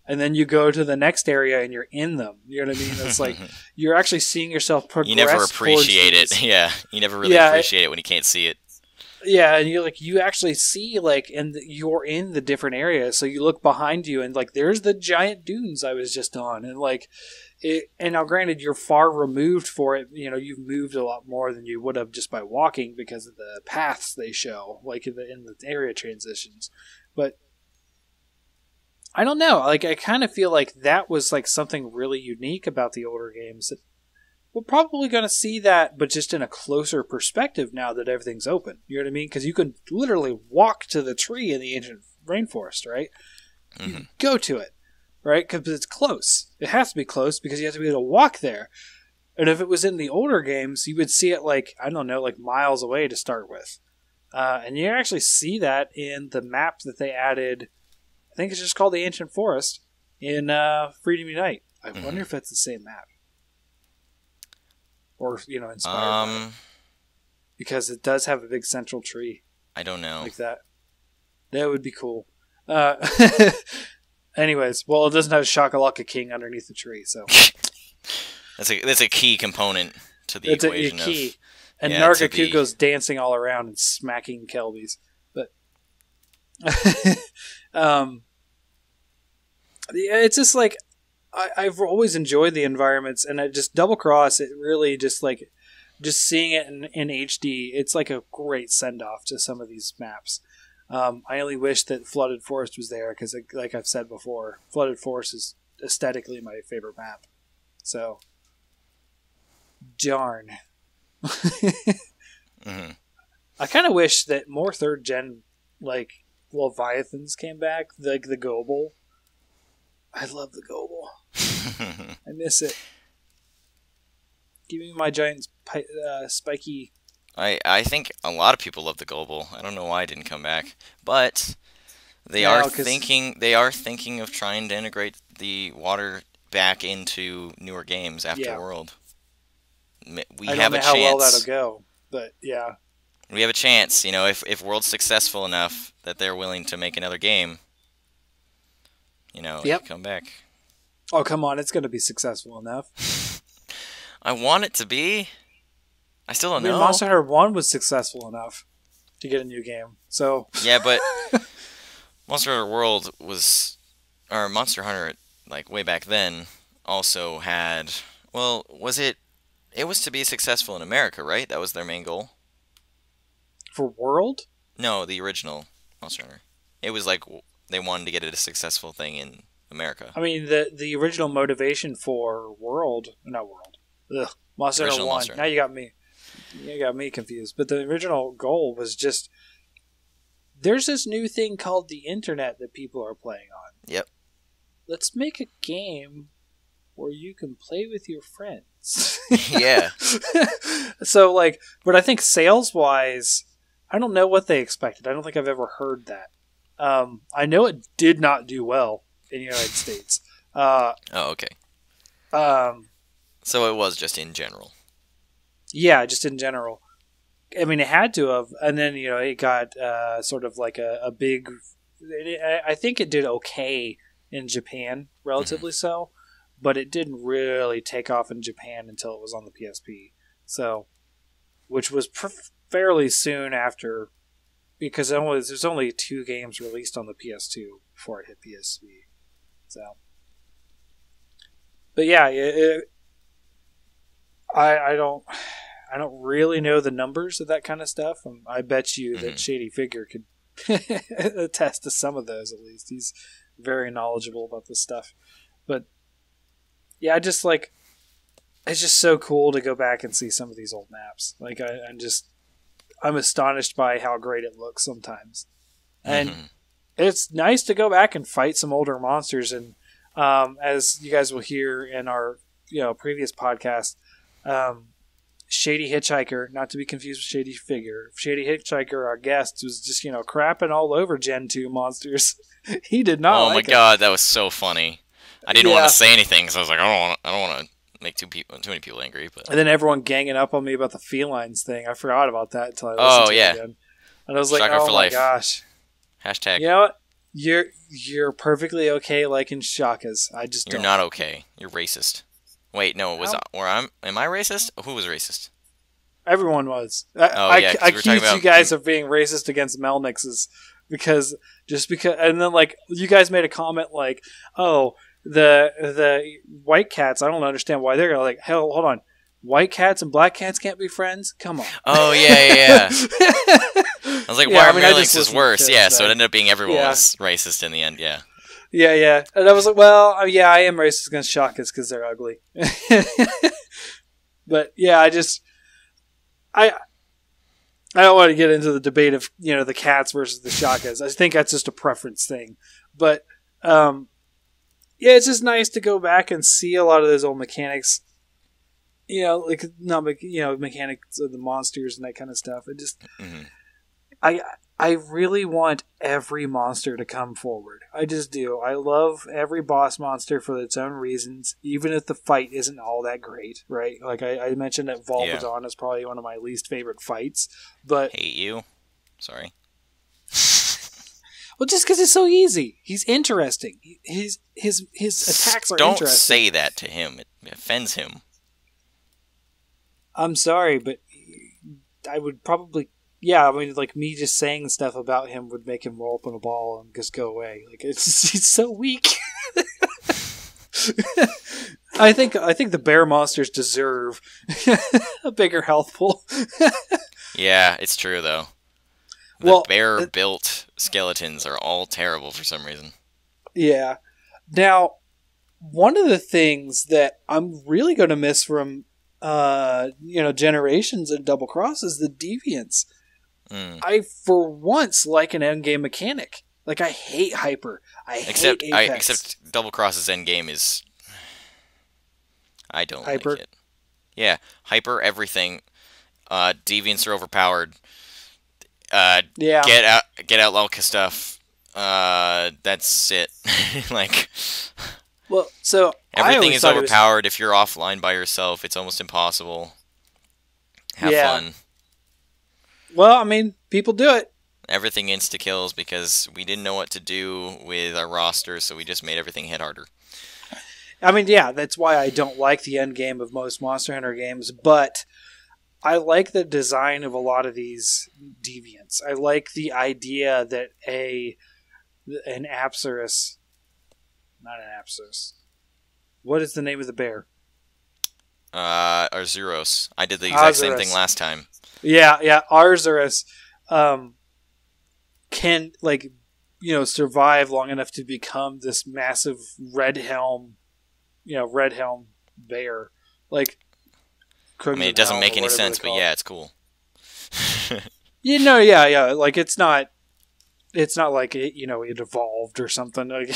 And then you go to the next area and you're in them. You know what I mean? It's like you're actually seeing yourself progress. You never appreciate it. Yeah, you never really appreciate it when you can't see it. Yeah, and you actually see and you're in the different areas. So you look behind you and like there's the giant dunes I was just on, and like it. And now, granted, you're far removed for it. You know, you've moved a lot more than you would have just by walking because of the paths they show, like in the area transitions, but. I don't know. Like, I kind of feel like that was like something really unique about the older games. That we're probably going to see that, but just in a closer perspective now that everything's open. You know what I mean? Because you can literally walk to the tree in the ancient rainforest, right? You can go to it, right? Because it's close. It has to be close because you have to be able to walk there. And if it was in the older games, you would see it like miles away to start with. And you actually see that in the map that they added. I think it's just called the Ancient Forest in Freedom Unite. I wonder if it's the same map. Or, inspired by it. Because it does have a big central tree. I don't know. Like that. That would be cool. Anyways, well, it doesn't have Shakalaka King underneath the tree, so... That's a key component to the equation. It's a key. And Nargacugo's dancing all around and smacking Kelbies. But... it's just like I've always enjoyed the environments, and just Double Cross, it really just seeing it in HD, it's like a great send off to some of these maps. I only wish that Flooded Forest was there because, like I've said before, Flooded Forest is aesthetically my favorite map. So, darn. I kind of wish that more third gen Leviathans came back, like the Gobel. I love the Gobel. I miss it. Give me my giant spiky... I think a lot of people love the Gobel. I don't know why it didn't come back. But they are thinking of trying to integrate the water back into newer games after World. We have a chance. I don't know how well that'll go, but yeah. We have a chance, if World's successful enough that they're willing to make another game, come back. Oh, come on, it's going to be successful enough. I want it to be. I still don't know. Monster Hunter 1 was successful enough to get a new game, so... Yeah, but Monster Hunter World or Monster Hunter, way back then, also had... Well, it was to be successful in America, right? That was their main goal. For World? No, the original Monster Hunter. It was they wanted to get it a successful thing in America. I mean, the original motivation for Monster Hunter 1. Monster. Now you got me confused. But the original goal was just, there's this new thing called the internet that people are playing on. Yep. Let's make a game where you can play with your friends. Yeah. So, like, but I think sales-wise, I don't know what they expected. I don't think I've ever heard that. I know it did not do well in the United States. Oh, okay. So it was just in general. Yeah, just in general. I mean, it had to have, and then it got sort of like a big. I think it did okay in Japan, relatively so, but it didn't really take off in Japan until it was on the PSP. So, which was fairly soon after, because there's only 2 games released on the PS2 before it hit PSP. So, but yeah, I don't really know the numbers of that kind of stuff. I bet you that Shady Figure could attest to some of those, at least. He's very knowledgeable about this stuff. But yeah, it's just so cool to go back and see some of these old maps. Like I'm astonished by how great it looks sometimes. And it's nice to go back and fight some older monsters. And as you guys will hear in our previous podcast, Shady Hitchhiker, not to be confused with Shady Figure. Shady Hitchhiker, our guest, was just crapping all over Gen 2 monsters. He did not. Oh my god, that was so funny. I didn't want to say anything because I was like, I don't want to make too many people angry. But and then everyone ganging up on me about the felines thing. I forgot about that until I listened to it again. And I was like, Shocker for my life. gosh. Hashtag. You know what? You're perfectly okay liking shakas. I just You're not okay. You're racist. Wait, no, am I racist? Who was racist? Everyone was. I accused you guys of being racist against Melnixes because, and then like you guys made a comment like, oh, the white cats. I don't understand why they're like, hell, hold on, white cats and black cats can't be friends. Come on. Oh yeah. I was like, why are Melnixes worse? Yeah, so it ended up being everyone was racist in the end. Yeah. Yeah. And I was like, well, I am racist against shakas because they're ugly. But yeah, I don't want to get into the debate of the cats versus the shakas. I think that's just a preference thing. But yeah, it's just nice to go back and see a lot of those old mechanics. Like not mechanics of the monsters and that kind of stuff. It just I really want every monster to come forward. I just do. I love every boss monster for its own reasons, even if the fight isn't all that great, right? Like I mentioned that Volvadon is probably one of my least favorite fights, but hate you. Sorry. Well, just because it's so easy. He's interesting. His attacks are Don't interesting. Don't say that to him. It offends him. I'm sorry, but I would probably... Yeah, I mean, like, me just saying stuff about him would make him roll up on a ball and just go away. Like, he's so weak. I think the bear monsters deserve a bigger health pool. Yeah, it's true, though. The bear-built skeletons are all terrible for some reason. Yeah. Now, one of the things that I'm really going to miss from, Generations and Double Cross is the deviants. I, for once, like an endgame mechanic. Like, I hate Hyper. Hate Apex. Except Double Cross's endgame is... I don't Hyper. like it. Yeah, Hyper, everything. Deviants are overpowered. Get out Lelka stuff. That's it. Like... Well, so... Everything is overpowered. If you're offline by yourself, it's almost impossible. Have fun. Well, I mean, people do it. Everything insta-kills because we didn't know what to do with our roster, so we just made everything hit harder. I mean, yeah, that's why I don't like the end game of most Monster Hunter games, but I like the design of a lot of these deviants. I like the idea that an Apsaris... Not an Apsaris. What is the name of the bear? Arzuros. I did the exact same thing last time. Yeah, Arzuros can, like, survive long enough to become this massive red helm bear. Like, I mean, it doesn't make any sense, but yeah, it's cool. Yeah. Like, it's not like it evolved or something. Like,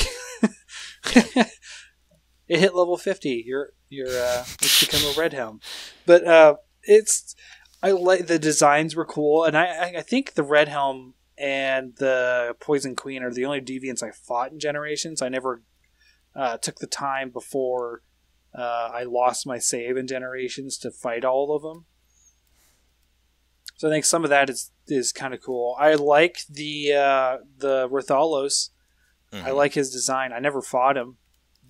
it hit level 50. It's become a red helm. But I like the designs were cool, and I think the red helm and the Poison Queen are the only deviants I fought in Generations. I never took the time before I lost my save in Generations to fight all of them. So I think some of that is kind of cool. I like the Rathalos. I like his design. I never fought him,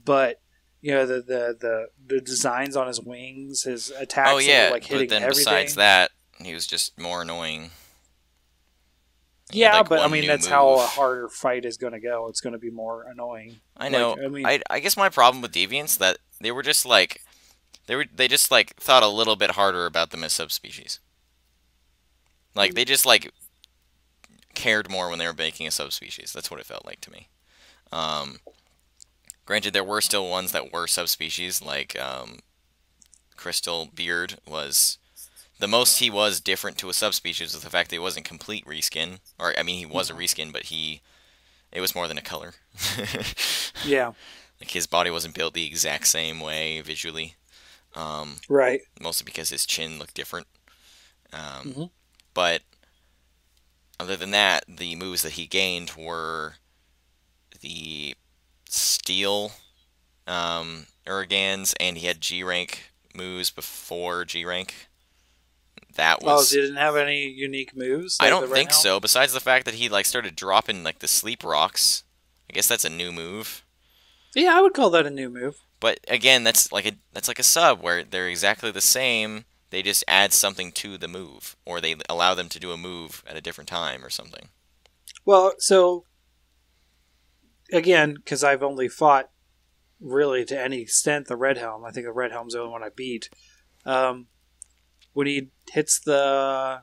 but the designs on his wings, his attacks. Oh yeah, like hitting but then everything. Besides that, he was just more annoying. Yeah, but I mean that's how a harder fight is going to go. It's going to be more annoying. I know. I guess my problem with Deviants that they were just like they just like thought a little bit harder about them as subspecies. Like they just like cared more when they were making a subspecies. That's what it felt like to me. Granted, there were still ones that were subspecies, like Crystal Beard was the most he was different to a subspecies was the fact that he wasn't complete reskin. Or I mean, he was a reskin, but it was more than a color. Yeah. Like his body wasn't built the exact same way visually. Right. Mostly because his chin looked different. But other than that, the moves that he gained were the Steel Uragans, and he had G rank moves before G rank. That was. Oh, he didn't have any unique moves. I don't think so. Besides the fact that he like started dropping like the sleep rocks. I guess that's a new move. Yeah, I would call that a new move. But again, that's like a sub where they're exactly the same. They just add something to the move, or they allow them to do a move at a different time or something. Well, so again, because I've only fought really to any extent the Red Helm. I think the Red Helm's the only one I beat. When he hits the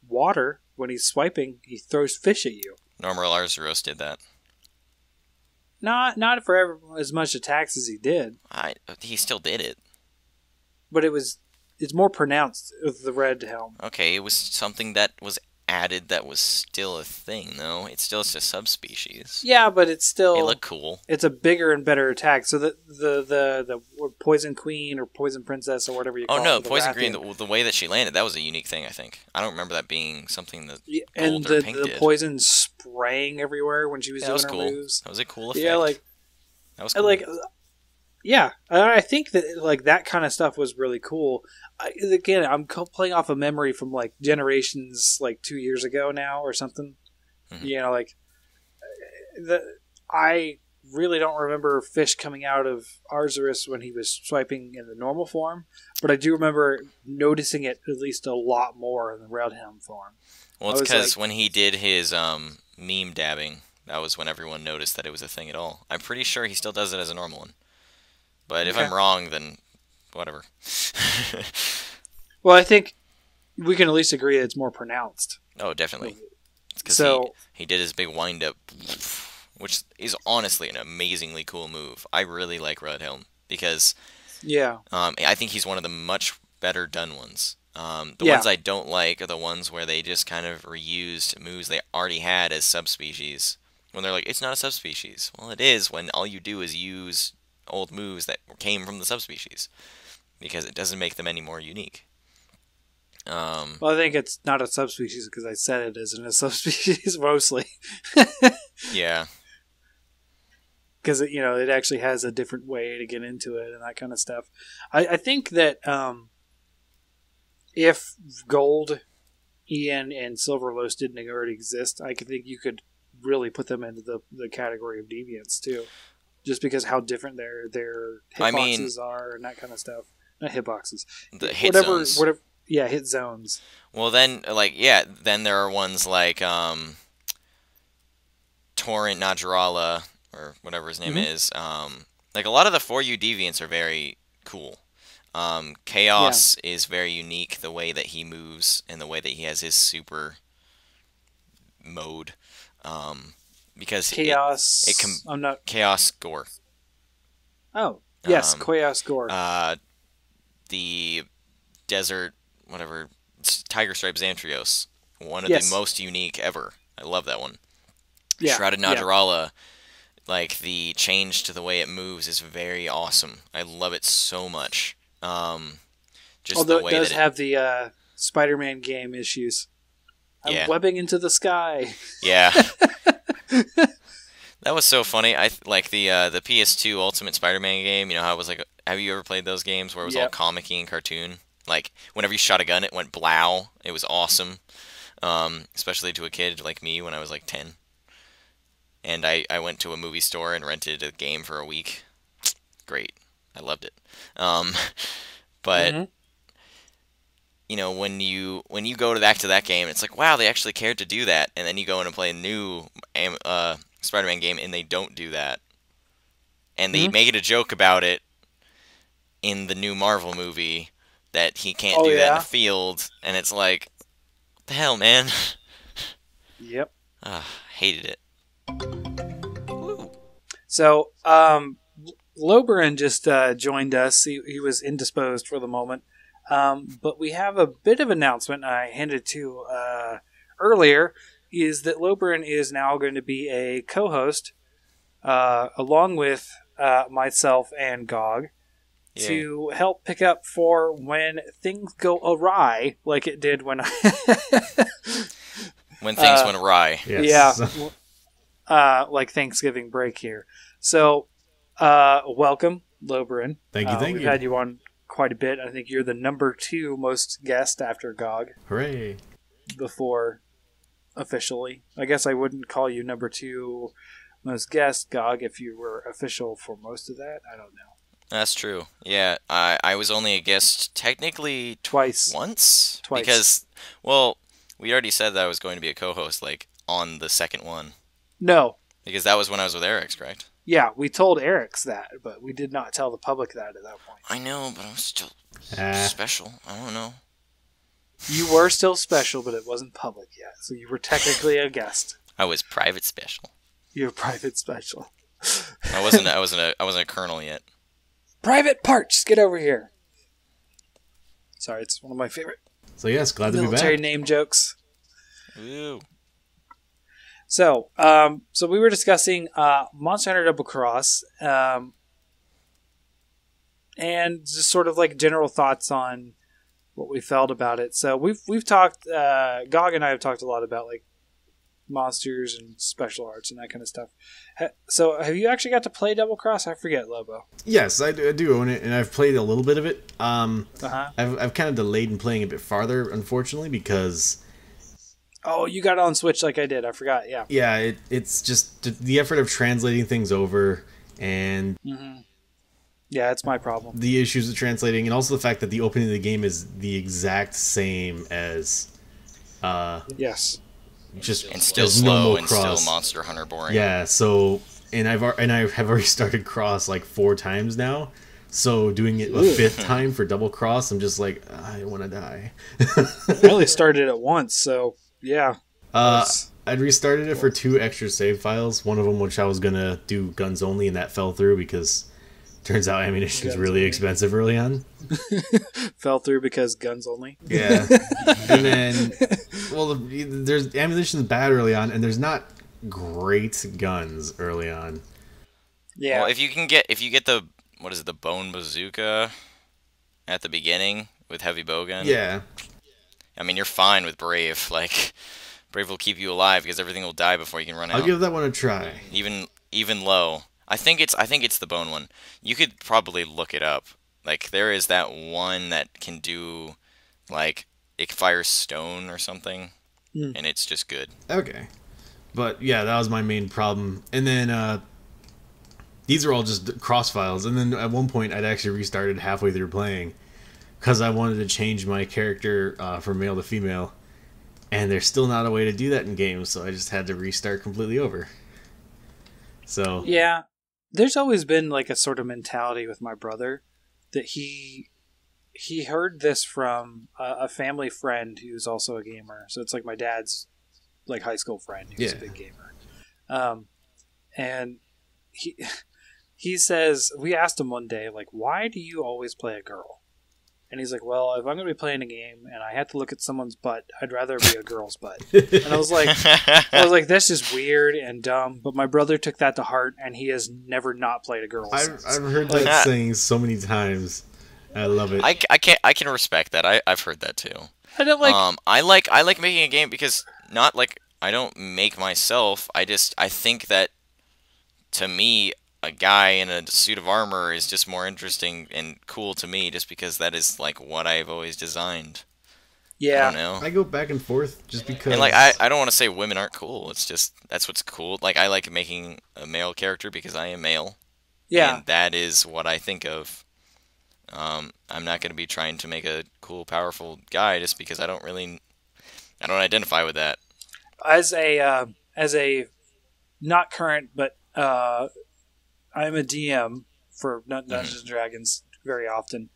water, when he's swiping, he throws fish at you. Normal Arzuros did that. Not for as much attacks as he did. He still did it. But it's more pronounced with the Red Helm. Okay, it was something that was added that was still a thing, though. It's still just a subspecies. Yeah, but it's still... It looked cool. It's a bigger and better attack. So the Poison Queen or Poison Princess or whatever you call it. Oh, no, Poison Queen, the way that she landed, that was a unique thing, I think. I don't remember that being something that and Gold or Pink did. The poison spraying everywhere when she was doing her cool. moves. That was a cool effect. Yeah, like... That was cool. I think that like that kind of stuff was really cool. Again, I'm playing off a memory from like Generations, like 2 years ago now or something. Mm-hmm. I really don't remember Fish coming out of Arzuros when he was swiping in the normal form, but I do remember noticing it at least a lot more in the Red Helm form. Well, it's because when he did his meme dabbing, that was when everyone noticed that it was a thing at all. I'm pretty sure he still does it as a normal one. But if I'm wrong, then whatever. Well, I think we can at least agree that it's more pronounced. Oh, definitely. It's because he did his big wind-up, which is honestly an amazingly cool move. I really like Red Helm because I think he's one of the much better done ones. The ones I don't like are the ones where they just kind of reused moves they already had as subspecies. When they're like, it's not a subspecies. Well, it is when all you do is use old moves that came from the subspecies, because it doesn't make them any more unique. Well, I think it's not a subspecies because I said it isn't a subspecies mostly. Yeah. Because it actually has a different way to get into it and that kind of stuff. I think that if Gold, Ian, and Silverlos didn't already exist, I think you could really put them into the category of deviants too. Just because how different their hitboxes are and that kind of stuff. Not hitboxes. The hit zones. Yeah, hit zones. Well, then, then there are ones like Torrent Najarala, or whatever his name is. Like, a lot of the 4U deviants are very cool. Chaos is very unique, the way that he moves and the way that he has his super mode. because Chaos. I'm not Chaos Gore. Oh yes, Chaos Gore. The desert, whatever, Tiger Stripe Xantrios, one of the most unique ever. I love that one. Yeah. Shrouded Najarala, like the change to the way it moves is very awesome. I love it so much. Although it does have the Spider-Man game issues. I'm webbing into the sky. Yeah. That was so funny. I like the PS2 Ultimate Spider-Man game. You know how it was like? Have you ever played those games where it was all comic-y and cartoon? Like whenever you shot a gun, it went blow. It was awesome, especially to a kid like me when I was like 10. And I went to a movie store and rented a game for a week. Great, I loved it. But you know, when you go back to that game, it's like, wow, they actually cared to do that. And then you go in and play a new Spider-Man game, and they don't do that. And they make it a joke about it in the new Marvel movie that he can't do that in the field. And it's like, what the hell, man? Yep. Hated it. Woo. So, Loberin just joined us. He was indisposed for the moment. But we have a bit of announcement I handed to earlier, is that Loberin is now going to be a co-host along with myself and Gog to help pick up for when things go awry, like it did when when things went awry. Yes. Yeah, like Thanksgiving break here. So, welcome, Loberin. Thank you. We've had you on quite a bit. I think you're the number 2 most guest after Gog. Hooray! Before officially, I guess I wouldn't call you number 2 most guest, Gog, if you were official for most of that. I don't know. That's true. Yeah, I was only a guest technically twice. Because, well, we already said that I was going to be a co-host like on the second one. No. Because that was when I was with Eric's, correct? Yeah, we told Eric's that, but we did not tell the public that at that point. I know, but I was still special. I don't know. You were still special, but it wasn't public yet, so you were technically a guest. I was private special. You were private special. I wasn't a colonel yet. Private Parch, get over here. Sorry, it's one of my favorite. So yes, glad to be back. Military name jokes. Ooh. So, so we were discussing Monster Hunter Double Cross, and just sort of like general thoughts on what we felt about it. So we've talked. Gog and I have talked a lot about like monsters and special arts and that kind of stuff. So, have you actually got to play Double Cross? I forget, Lobo. Yes, I do own it, and I've played a little bit of it. I've kind of delayed in playing a bit farther, unfortunately, because. Oh, you got it on Switch like I did. I forgot, yeah. Yeah, it's just the effort of translating things over and... Mm-hmm. Yeah, it's my problem. The issues of translating, and also the fact that the opening of the game is the exact same as... yes. Just and still slow and still Monster Hunter boring. Yeah, so... And I have already started Cross like 4 times now. So doing it a 5th time for Double Cross, I'm just like, I want to die. I only started it once, so... Yeah. I'd restarted it for 2 extra save files. One of them, which I was going to do guns only, and that fell through because turns out ammunition is really expensive early on. Fell through because guns only? Yeah. And then, well, there's ammunition's bad early on, and there's not great guns early on. Yeah. Well, if you get the, what is it, the bone bazooka at the beginning with heavy bowgun? Yeah. I mean, you're fine with Brave. Like, Brave will keep you alive because everything will die before you can run out. I'll give that one a try. Even low. I think it's the bone one. You could probably look it up. Like, there is that one that can do, like, it fires stone or something, and it's just good. Okay. But, yeah, that was my main problem. And then, these are all just cross files. And then at one point, I'd actually restarted halfway through playing. Because I wanted to change my character from male to female. And there's still not a way to do that in games, so I just had to restart completely over. So yeah, there's always been like a sort of mentality with my brother that he heard this from a family friend who's also a gamer. So it's like my dad's like high school friend who's a big gamer. And he says, we asked him one day, like, why do you always play a girl? And he's like, well, if I'm going to be playing a game and I have to look at someone's butt, I'd rather be a girl's butt. And I was like, that's just weird and dumb. But my brother took that to heart, and he has never not played a girl. I've heard that saying so many times. I love it. I can respect that. I've heard that too. I don't like. I like making a game because not like I don't make myself. I think that to me, a guy in a suit of armor is just more interesting and cool to me, just because that is like what I've always designed. Yeah, I don't know. I go back and forth just because. And like I don't want to say women aren't cool. It's just that's what's cool. Like I like making a male character because I am male. Yeah, and that is what I think of. I'm not going to be trying to make a cool, powerful guy just because I don't identify with that. As a not current, but I'm a DM for Dungeons and Dragons very often,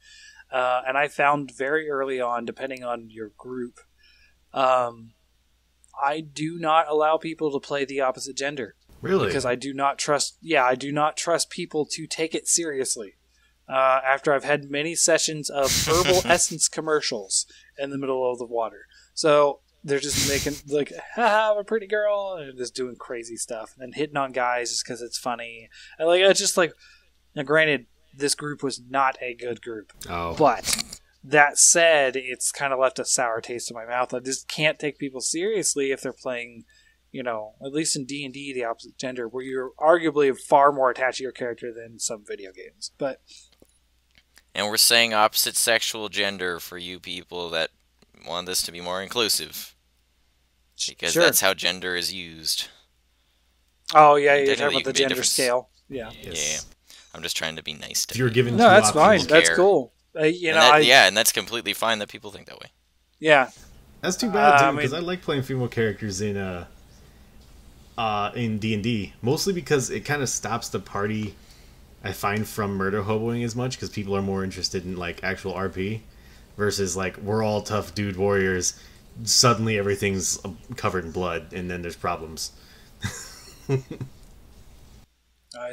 and I found very early on, depending on your group, I do not allow people to play the opposite gender. Really? Because I do not trust. Yeah, I do not trust people to take it seriously. After I've had many sessions of herbal essence commercials in the middle of the water, so they're just making like, haha, I'm a pretty girl, and just doing crazy stuff, and hitting on guys just because it's funny. And like, it's just like, now granted, this group was not a good group, but that said, it's kind of left a sour taste in my mouth. I just can't take people seriously if they're playing, at least in D&D, the opposite gender, where you're arguably far more attached to your character than some video games. And we're saying opposite sexual gender for you people that want this to be more inclusive. Because that's how gender is used. Oh, yeah, you're talking about the gender scale. Yeah. Yes. Yeah. I'm just trying to be nice to if you're given No, that's fine. That's cool. And that's completely fine that people think that way. Yeah. That's too bad, too, because I like playing female characters in D&D. Mostly because it kind of stops the party, I find, from murder hoboing as much, because people are more interested in like actual RP versus like we're all tough dude warriors. Suddenly everything's covered in blood, and then there's problems.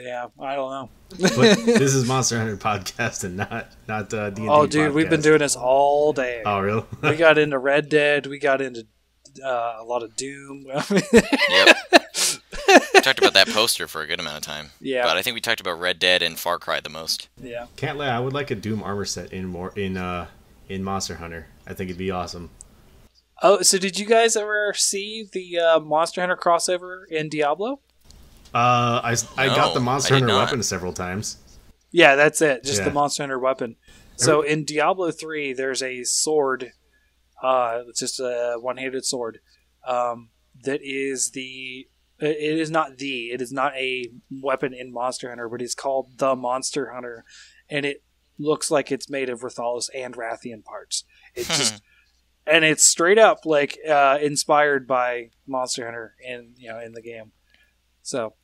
Yeah, I don't know. But this is Monster Hunter podcast and not D&D. Oh, dude, podcast. We've been doing this all day. Oh, really? We got into Red Dead. We got into a lot of Doom. Yep. We talked about that poster for a good amount of time. Yeah. But I think we talked about Red Dead and Far Cry the most. Yeah. Can't lie. I would like a Doom armor set in Monster Hunter. I think it'd be awesome. Oh, so did you guys ever see the Monster Hunter crossover in Diablo? I got the Monster Hunter weapon several times. Yeah, that's it. Just the Monster Hunter weapon. So in Diablo 3, there's a sword. It's just a one-handed sword. That is it is not a weapon in Monster Hunter, but it's called the Monster Hunter, and it looks like it's made of Rathalos and Rathian parts. It's just, and it's straight up like inspired by Monster Hunter in the game. So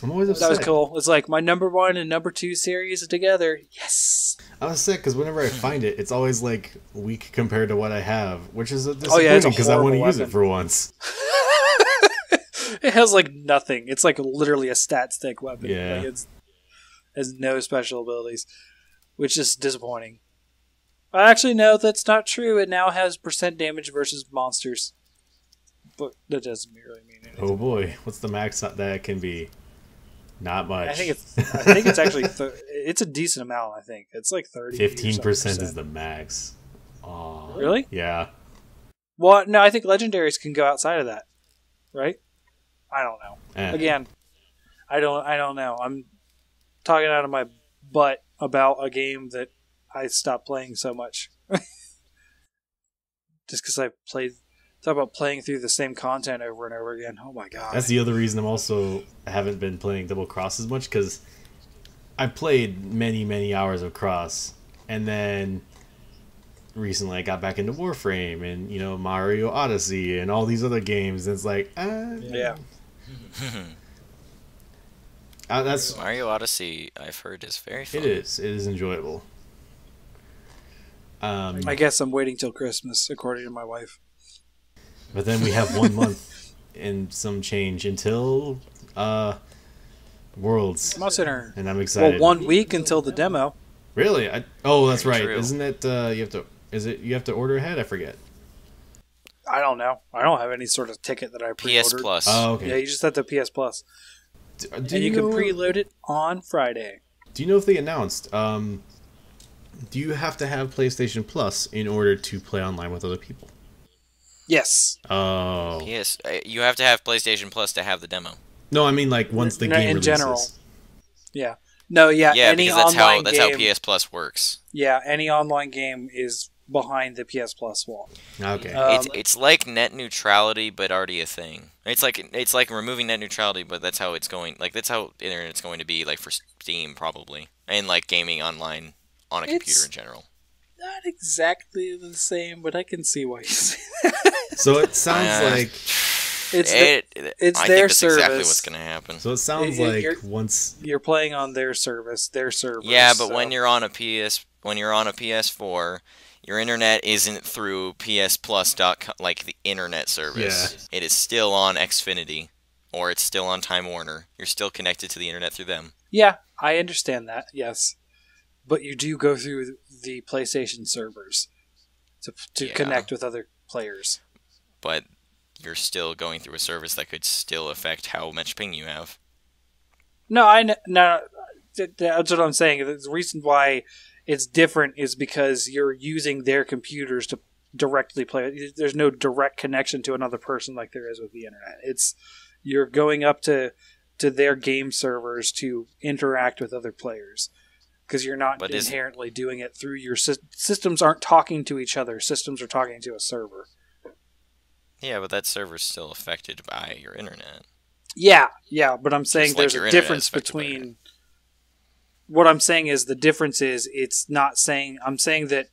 I'm always upset. That was cool. It's like my number 1 and number 2 series together. Yes. I was sick because whenever I find it, it's always like weak compared to what I have, which is disappointing because I want to use it for once. It has like nothing. It's like literally a stat stick weapon. Yeah. Like it has no special abilities, which is disappointing. Actually, no, that's not true. It now has % damage versus monsters, but that doesn't really mean anything. Oh boy, what's the max that can be? Not much. I think it's actually it's a decent amount. I think it's like 30. 15% is the max. Oh, really? Yeah. Well, no, I think legendaries can go outside of that, right? I don't know. Again, I don't know. I'm talking out of my butt about a game that I stopped playing so much. Just because I talk about playing through the same content over and over again. Oh my god. That's the other reason I haven't been playing Double Cross as much, because I played many hours of Cross, and then recently I got back into Warframe and Mario Odyssey and all these other games, and it's like yeah. That's Mario Odyssey, I've heard, is very fun. It is enjoyable. I guess I'm waiting till Christmas, according to my wife. But then we have 1 month and some change until Worlds. Monster Hunter. And I'm excited. Well, 1 week until the demo. Really? That's right. True. Isn't it? You have to order ahead? I forget. I don't know. I don't have any sort of ticket that I pre-ordered. PS Plus. Oh, okay. Yeah, you just have the PS Plus. And you can preload it on Friday. Do you know if they announced? Do you have to have PlayStation Plus in order to play online with other people? Yes. Oh. Yes, you have to have PlayStation Plus to have the demo. No, I mean like once the game releases. In general. Yeah. No, yeah. Yeah, any because online that's game, how PS Plus works. Yeah, any online game is behind the PS Plus wall. Okay. It's like net neutrality, but already a thing. It's like removing net neutrality, but that's how it's going. Like that's how internet's going to be, like for Steam probably, and like gaming online on a computer in general. Not exactly the same, but I can see why you say that. So it sounds like it's I their think that's service. exactly what's going to happen. So it sounds like once you're playing on their service, their servers. Yeah, but when you're on a PS4, your internet isn't through psplus.com, like the internet service. Yeah. It is still on Xfinity, or it's still on Time Warner. You're still connected to the internet through them. Yeah, I understand that, yes. But you do go through the PlayStation servers to connect with other players. But you're still going through a service that could still affect how much ping you have. No, that's what I'm saying. The reason why it's different is because you're using their computers to directly play. There's no direct connection to another person like there is with the internet. You're going up to their game servers to interact with other players because you're not inherently doing it through your systems. Aren't talking to each other. Systems are talking to a server. Yeah, but that server's still affected by your internet. Yeah, but I'm saying there's a difference between. What I'm saying is the difference is it's not saying. I'm saying that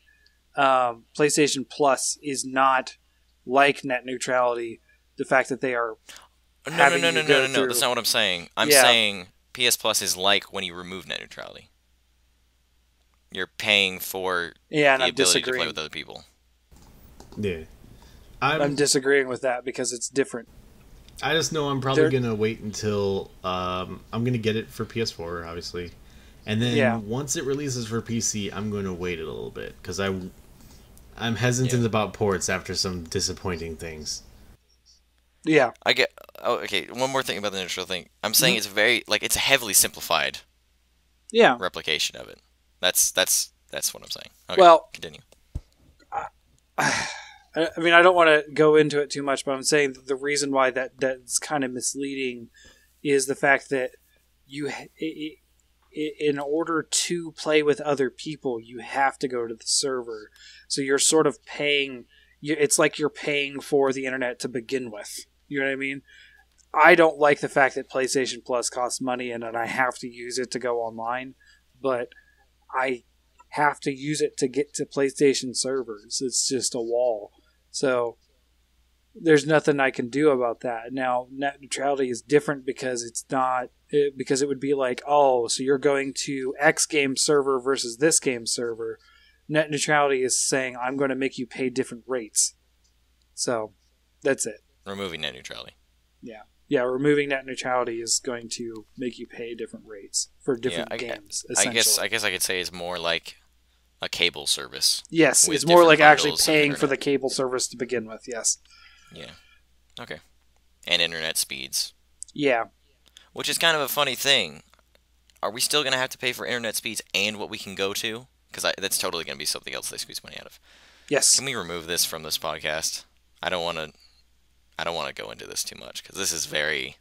PlayStation Plus is not like net neutrality. The fact that they are. No. That's not what I'm saying. I'm saying PS Plus is like when you remove net neutrality. You're paying for the ability to play with other people. Yeah. I'm disagreeing with that because it's different. I just know I'm probably going to wait until I'm going to get it for PS4, obviously. And then once it releases for PC, I'm going to wait a little bit because I'm hesitant about ports after some disappointing things. Yeah. I get... Oh, okay, one more thing about the neutral thing. I'm saying it's very... Like, it's a heavily simplified replication of it. That's what I'm saying. Okay, well, continue. I mean, I don't want to go into it too much, but I'm saying that the reason why that's kind of misleading is the fact that in order to play with other people, you have to go to the server. So you're sort of paying. It's like you're paying for the internet to begin with. You know what I mean? I don't like the fact that PlayStation Plus costs money and that I have to use it to go online, but I have to use it to get to PlayStation servers. It's just a wall. So there's nothing I can do about that. Now, net neutrality is different because because it would be like, oh, so you're going to X game server versus this game server. Net neutrality is saying, I'm going to make you pay different rates. So that's it. Removing net neutrality. Yeah, removing net neutrality is going to make you pay different rates for different games, essentially. I guess I could say it's more like a cable service. Yes, it's more like actually paying for the cable service to begin with, yes. Yeah. Okay. And internet speeds. Yeah. Which is kind of a funny thing. Are we still going to have to pay for internet speeds and what we can go to? Because that's totally going to be something else they squeeze money out of. Yes. Can we remove this from this podcast? I don't want to go into this too much because this is very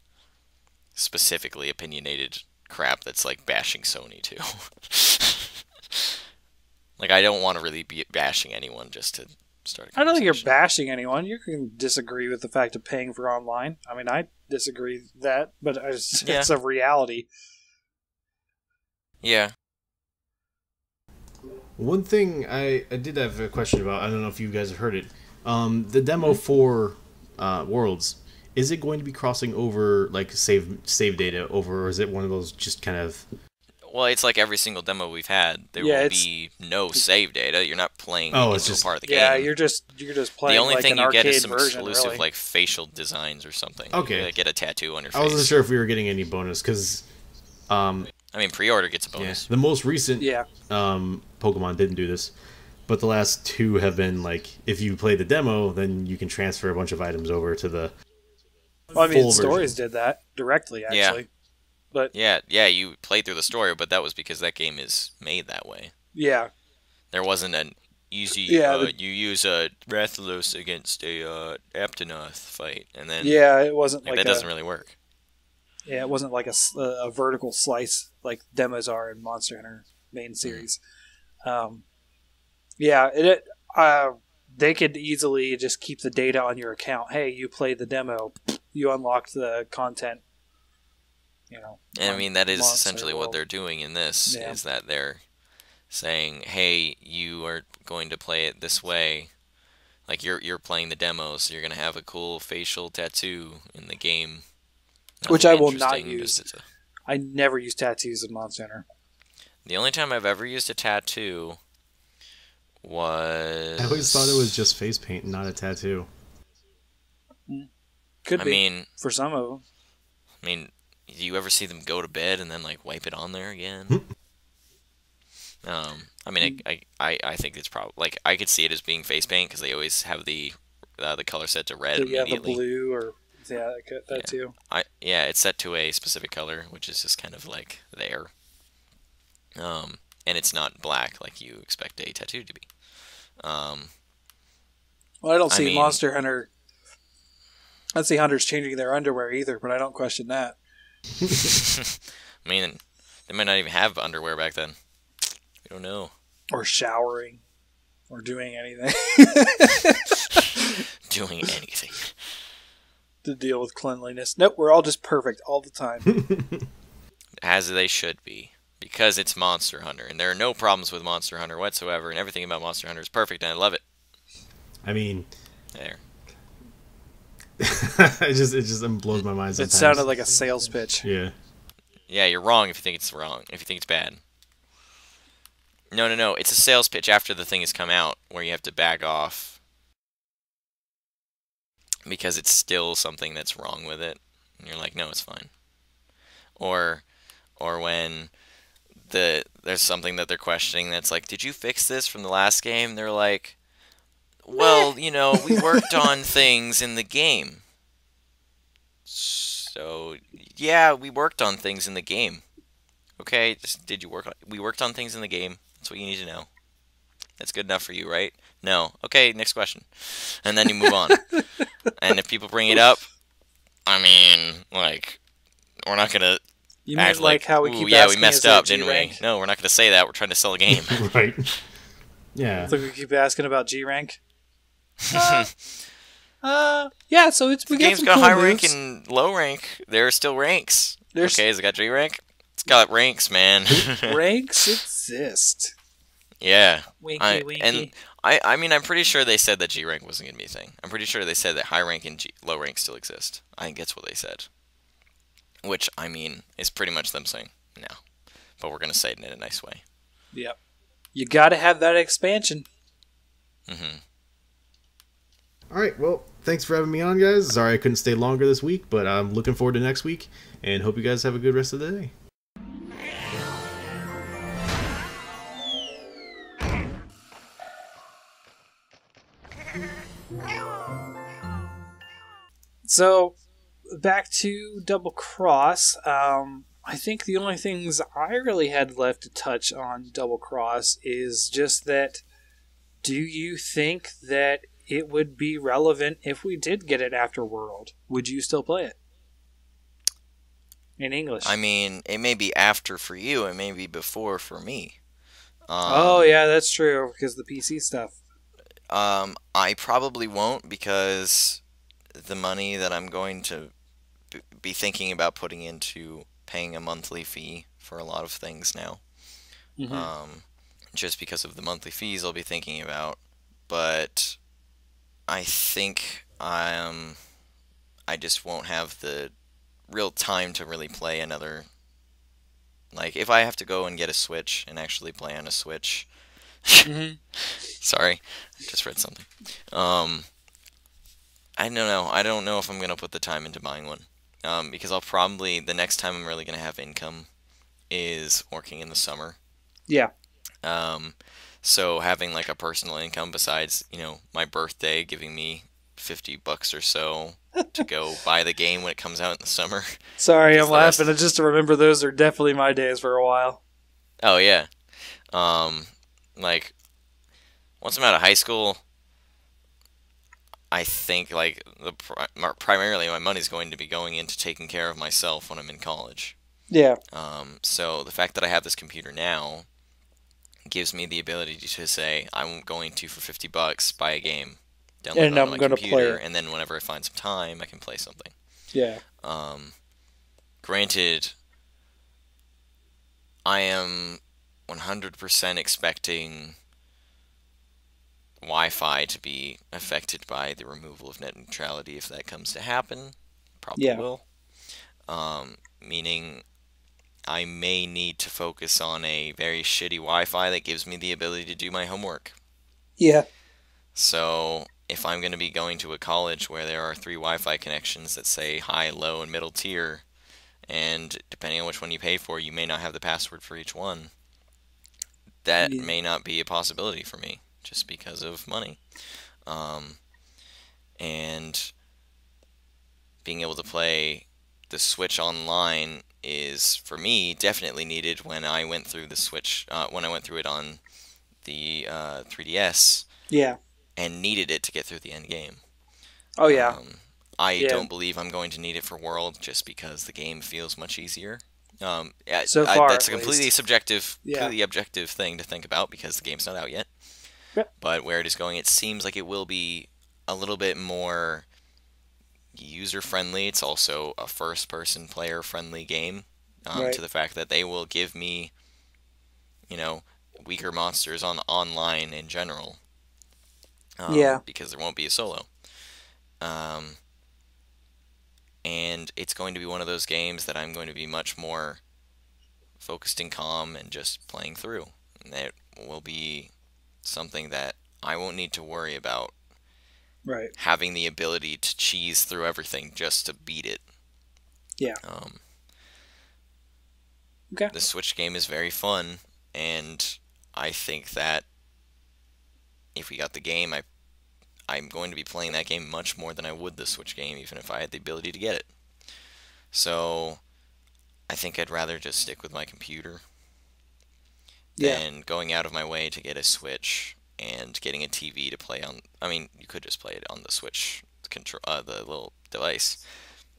specifically opinionated crap that's like bashing Sony too. Like I don't want to really be bashing anyone just to start a conversation. I don't think you're bashing anyone. You can disagree with the fact of paying for online. I mean, I disagree with that, but it's a reality. Yeah. One thing I did have a question about, I don't know if you guys have heard it. The demo for Worlds, is it going to be crossing over like save data over, or is it one of those just kind of Well, it's like every single demo we've had. There will be no save data. You're not playing it's just part of the game. Yeah, you're just playing. The only thing you get is some exclusive like facial designs or something. Okay. You get a tattoo on your face. I wasn't sure if we were getting any bonus because. I mean, pre-order gets a bonus. Yeah. The most recent Pokemon didn't do this, but the last two have been like, if you play the demo, then you can transfer a bunch of items over to the. Well, I mean, Stories did that directly, actually. Yeah. But you played through the story, but that was because that game is made that way. Yeah. There wasn't an easy. You use a Rathalos against a Aptonoth fight, and then it wasn't like that doesn't really work. Yeah, it wasn't like a vertical slice like demos are in Monster Hunter main series. They could easily just keep the data on your account. Hey, you played the demo, you unlocked the content. And I mean, that is essentially what they're doing in this, is that they're saying, hey, you are going to play it this way. Like, you're playing the demo, so you're going to have a cool facial tattoo in the game. Nothing which I will not use. Just I never use tattoos in Monster Hunter. The only time I've ever used a tattoo was... I always thought it was just face paint, not a tattoo. Could be, for some of them. I mean... Do you ever see them go to bed and then like wipe it on there again? I mean, I think it's probably like I could see it as being face paint because they always have the color set to red immediately. The blue or that too. It's set to a specific color, which is just kind of like there. And it's not black like you expect a tattoo to be. Well, I don't see Monster Hunter. I don't see hunters changing their underwear either, but I don't question that. I mean, they might not even have underwear back then. We don't know. Or showering. Or doing anything. Doing anything. To deal with cleanliness. Nope, we're all just perfect all the time. As they should be. Because it's Monster Hunter. And there are no problems with Monster Hunter whatsoever. And everything about Monster Hunter is perfect. And I love it. I mean... There. it just blows my mind sometimes. It sounded like a sales pitch. Yeah. Yeah, you're wrong if you think it's wrong. If you think it's bad. No. It's a sales pitch after the thing has come out where you have to back off. Because it's still something that's wrong with it. And you're like, no, it's fine. Or when there's something that they're questioning that's like, did you fix this from the last game? They're like... Well, we worked on things in the game. So, yeah, we worked on things in the game. Okay, did you work on... We worked on things in the game. That's what you need to know. That's good enough for you, right? No. Okay, next question. And then you move on. And if people bring it up, I mean, like, we're not going to act like how we keep we messed up, didn't we? No, we're not going to say that. We're trying to sell a game. Right. Yeah. So we keep asking about G rank. So we game's got high rank and low rank. There are still ranks. Okay, has it got G rank? It's got ranks, man. Ranks exist. Yeah. Winky. And I mean, I'm pretty sure they said that G rank wasn't gonna be a thing. I'm pretty sure they said that high rank and low rank still exist. I think that's what they said. Which, I mean, is pretty much them saying no. But we're gonna say it in a nice way. Yep. You gotta have that expansion. Mm-hmm. Alright, well, thanks for having me on, guys. Sorry I couldn't stay longer this week, but I'm looking forward to next week, and hope you guys have a good rest of the day. So, back to Double Cross. I think the only things I really had left to touch on Double Cross is just that, do you think that it would be relevant if we did get it after World? Would you still play it? In English. I mean, it may be after for you, it may be before for me. Yeah, that's true, because the PC stuff. I probably won't, because the money that I'm going to be thinking about putting into paying a monthly fee for a lot of things now. Mm-hmm. Just because of the monthly fees I'll be thinking about. But I think I just won't have the real time to really play another Like, if I have to go and get a Switch and actually play on a Switch... Mm-hmm. Sorry, I just read something. I don't know. I don't know if I'm going to put the time into buying one. Because I'll probably... The next time I'm really going to have income is working in the summer. Yeah. So having, like, a personal income besides, my birthday giving me $50 or so to go buy the game when it comes out in the summer. Sorry, I'm laughing. Just to remember, those are definitely my days for a while. Oh, yeah. Like, once I'm out of high school, I think, like, primarily my money's going to be going into taking care of myself when I'm in college. Yeah. So the fact that I have this computer now gives me the ability to say, I'm going to, for $50, buy a game, download it on my computer, and then whenever I find some time, I can play something. Yeah. Granted, I am 100% expecting Wi-Fi to be affected by the removal of net neutrality if that comes to happen. Probably will. Meaning I may need to focus on a very shitty Wi-Fi that gives me the ability to do my homework. Yeah. So if I'm going to be going to a college where there are 3 Wi-Fi connections that say high, low, and middle tier, and depending on which one you pay for, you may not have the password for each one, that may not be a possibility for me just because of money. And being able to play the Switch online is, for me, definitely needed when I went through the Switch, when I went through it on the 3DS. Yeah. And needed it to get through the end game. Oh, yeah. I don't believe I'm going to need it for World just because the game feels much easier. So far, that's a completely subjective, completely objective thing to think about because the game's not out yet. Yep. But where it is going, it seems like it will be a little bit more user-friendly. It's also a first-person player-friendly game, to the fact that they will give me, weaker monsters online in general. Because there won't be a solo. And it's going to be one of those games that I'm going to be much more focused and calm and just playing through. And it will be something that I won't need to worry about having the ability to cheese through everything just to beat it. Yeah. Okay. The Switch game is very fun, and I think that if we got the game, I'm going to be playing that game much more than I would the Switch game, even if I had the ability to get it. So, I think I'd rather just stick with my computer than going out of my way to get a Switch and getting a TV to play on. I mean, you could just play it on the Switch control, the little device,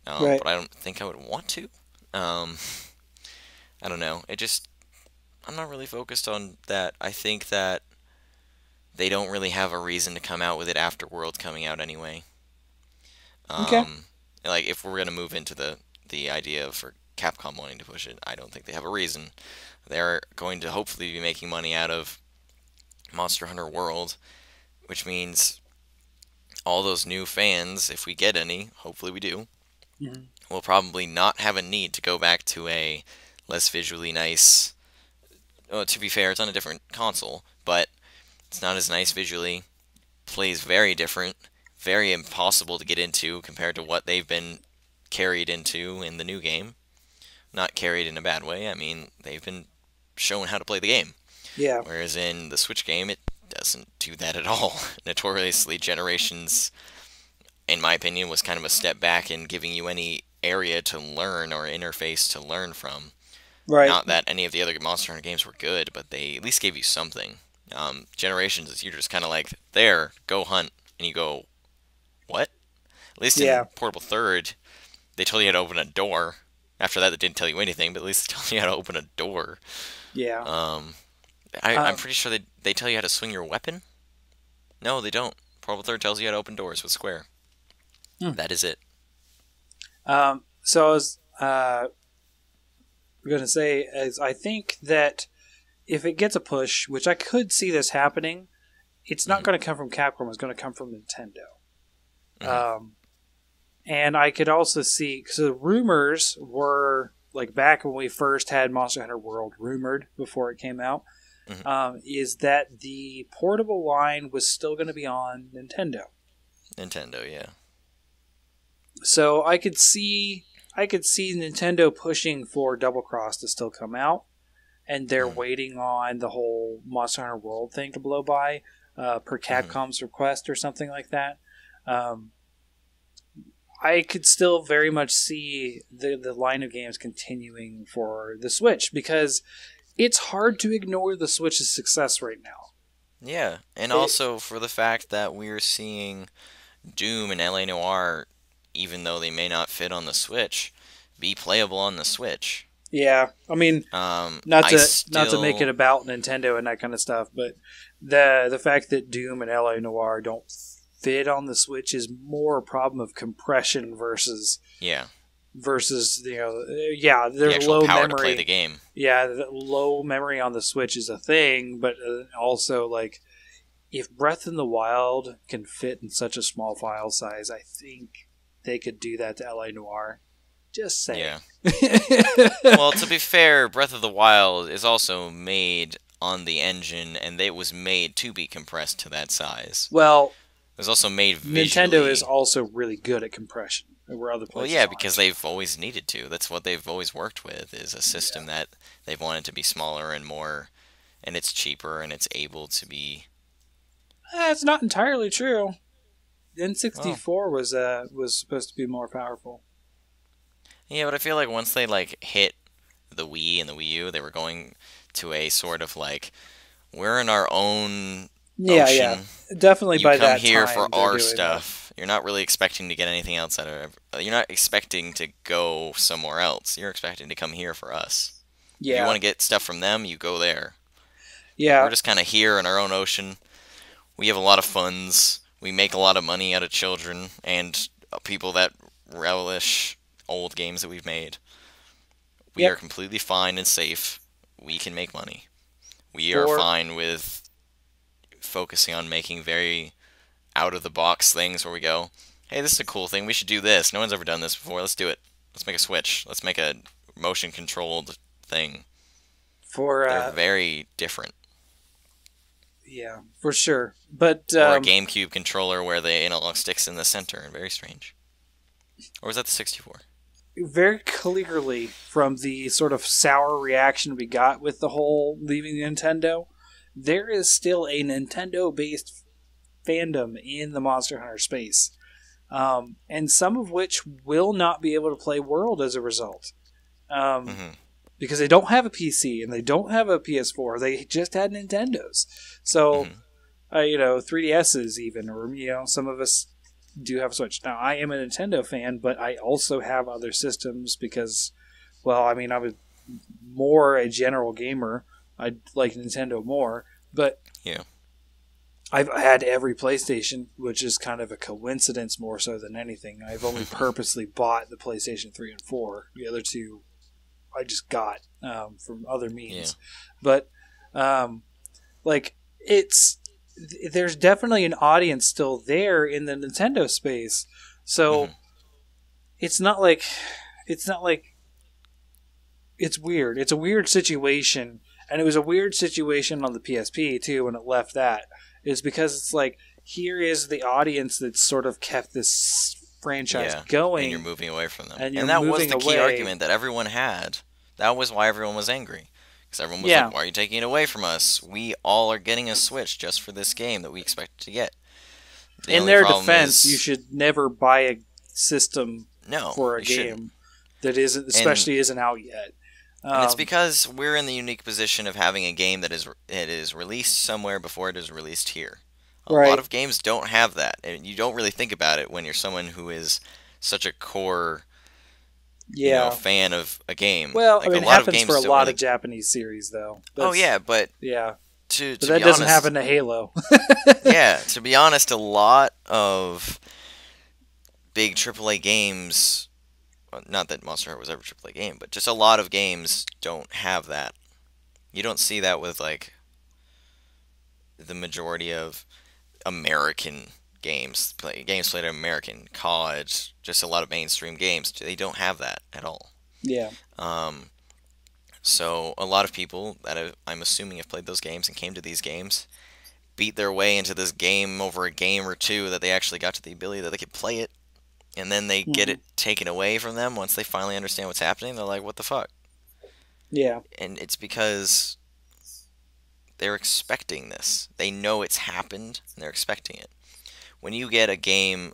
but I don't think I would want to. I don't know. I'm not really focused on that. I think that they don't really have a reason to come out with it after World coming out anyway. Like, if we're going to move into the idea for Capcom wanting to push it, I don't think they have a reason. They're going to hopefully be making money out of Monster Hunter World, which means all those new fans, if we get any, hopefully we do, will probably not have a need to go back to a less visually nice... Well, to be fair, it's on a different console, but it's not as nice visually, plays very different, very impossible to get into compared to what they've been carried into in the new game. Not carried in a bad way, I mean, they've been shown how to play the game. Yeah. Whereas in the Switch game, it doesn't do that at all. Notoriously, Generations, in my opinion, was kind of a step back in giving you any area to learn or interface to learn from. Right. Not that any of the other Monster Hunter games were good, but they at least gave you something. Generations is you're just kind of like, there, go hunt, and you go, what? At least in Portable Third, they told you how to open a door. After that, they didn't tell you anything, but at least they told you how to open a door. Yeah. I'm pretty sure they tell you how to swing your weapon. No, they don't. Portable Third tells you how to open doors with square. That is it. So I was going to say, is I think that if it gets a push, which I could see this happening, it's not going to come from Capcom. It's going to come from Nintendo. And I could also see, because the rumors were like back when we first had Monster Hunter World rumored before it came out, is that the portable line was still going to be on Nintendo. Nintendo, yeah. So I could see Nintendo pushing for Double Cross to still come out, and they're waiting on the whole Monster Hunter World thing to blow by, per Capcom's request or something like that. I could still very much see the line of games continuing for the Switch, because it's hard to ignore the Switch's success right now. Yeah, and also for the fact that we're seeing Doom and LA Noire, even though they may not fit on the Switch, be playable on the Switch. Yeah, I mean, not to make it about Nintendo and that kind of stuff, but the fact that Doom and LA Noire don't fit on the Switch is more a problem of compression versus there's the low power memory to play the game. Yeah, the low memory on the Switch is a thing, but also like if Breath in the Wild can fit in such a small file size, I think they could do that to LA Noire. Just saying. Yeah. Well, to be fair, Breath of the Wild is also made on the engine, and it was made to be compressed to that size. Well, it was also made visually. Nintendo is also really good at compression. Where other places well, yeah, because they've always needed to. That's what they've always worked with, is a system that they've wanted to be smaller and more, and it's cheaper, and it's able to be... It's not entirely true. N64 was supposed to be more powerful. Yeah, but I feel like once they hit the Wii and the Wii U, they were going to a sort of we're in our own ocean. Yeah, definitely. You by come that here time, for our stuff. You're not really expecting to get anything outside of. You're not expecting to go somewhere else. You're expecting to come here for us. Yeah. If you want to get stuff from them, you go there. Yeah. We're just kind of here in our own ocean. We have a lot of funds. We make a lot of money out of children and people that relish old games that we've made. We are completely fine and safe. We can make money. We are fine with focusing on making very out-of-the-box things where we go, hey, this is a cool thing. We should do this. No one's ever done this before. Let's do it. Let's make a Switch. Let's make a motion-controlled thing. They're very different. Yeah, for sure. But or a GameCube controller where the analog stick's in the center. Very strange. Or was that the 64? Very clearly, from the sort of sour reaction we got with the whole leaving Nintendo, there is still a Nintendo-based fandom in the Monster Hunter space. And some of which will not be able to play World as a result. Because they don't have a PC and they don't have a PS4. They just had Nintendos. So, 3DSs even, or, some of us do have a Switch. Now, I am a Nintendo fan, but I also have other systems because, I was more a general gamer. I like Nintendo more, but I've had every PlayStation, which is kind of a coincidence more so than anything. I've only purposely bought the PlayStation 3 and 4. The other two I just got from other means. Yeah. But, there's definitely an audience still there in the Nintendo space. So it's not like it's weird. It's a weird situation, and it was a weird situation on the PSP too when it left that. Is because it's here is the audience that sort of kept this franchise going, and you're moving away from them. And that was the key argument that everyone had. That was why everyone was angry. Because everyone was like, why are you taking it away from us? We all are getting a Switch just for this game that we expected to get. In their defense, you should never buy a system for a game shouldn't. That isn't out yet. And it's because we're in the unique position of having a game that is released somewhere before it is released here. A lot of games don't have that. And you don't really think about it when you're someone who is such a core fan of a game. Well, it happens for a lot of Japanese series, though. But that doesn't happen to Halo. To be honest, a lot of big AAA games, not that Monster Hunter was ever a AAA game, but just a lot of games don't have that. You don't see that with, the majority of American games played in American college, just a lot of mainstream games. They don't have that at all. Yeah. So a lot of people that I'm assuming have played those games and came to these games beat their way into this game over a game or two that they actually got to the ability that they could play it, and then they get it taken away from them once they finally understand what's happening. They're like, what the fuck? Yeah. And it's because they're expecting this. They know it's happened, and they're expecting it. When you get a game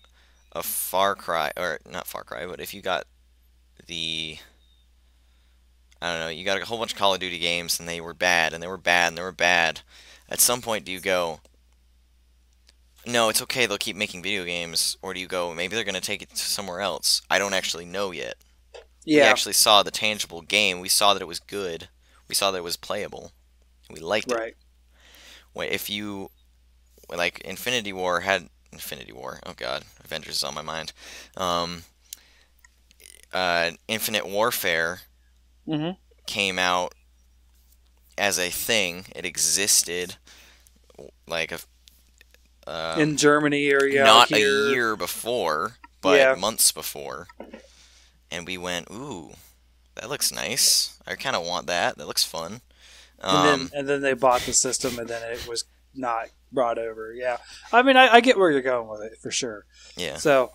of Far Cry, or not Far Cry, but if you got I don't know, you got a whole bunch of Call of Duty games, and they were bad, and they were bad, and they were bad. At some point, do you go, no, it's okay, they'll keep making video games, or do you go, maybe they're going to take it somewhere else? I don't actually know yet. Yeah. We actually saw the tangible game. We saw that it was good. We saw that it was playable. We liked it. Right. If you, like, Infinity War, oh god, Avengers is on my mind. Infinite Warfare came out as a thing. It existed like in Germany or not here. A year before, but months before, and we went, ooh, that looks nice. I kind of want that. That looks fun. And then they bought the system, and then it was not brought over. Yeah, I mean, I get where you're going with it for sure. Yeah. So,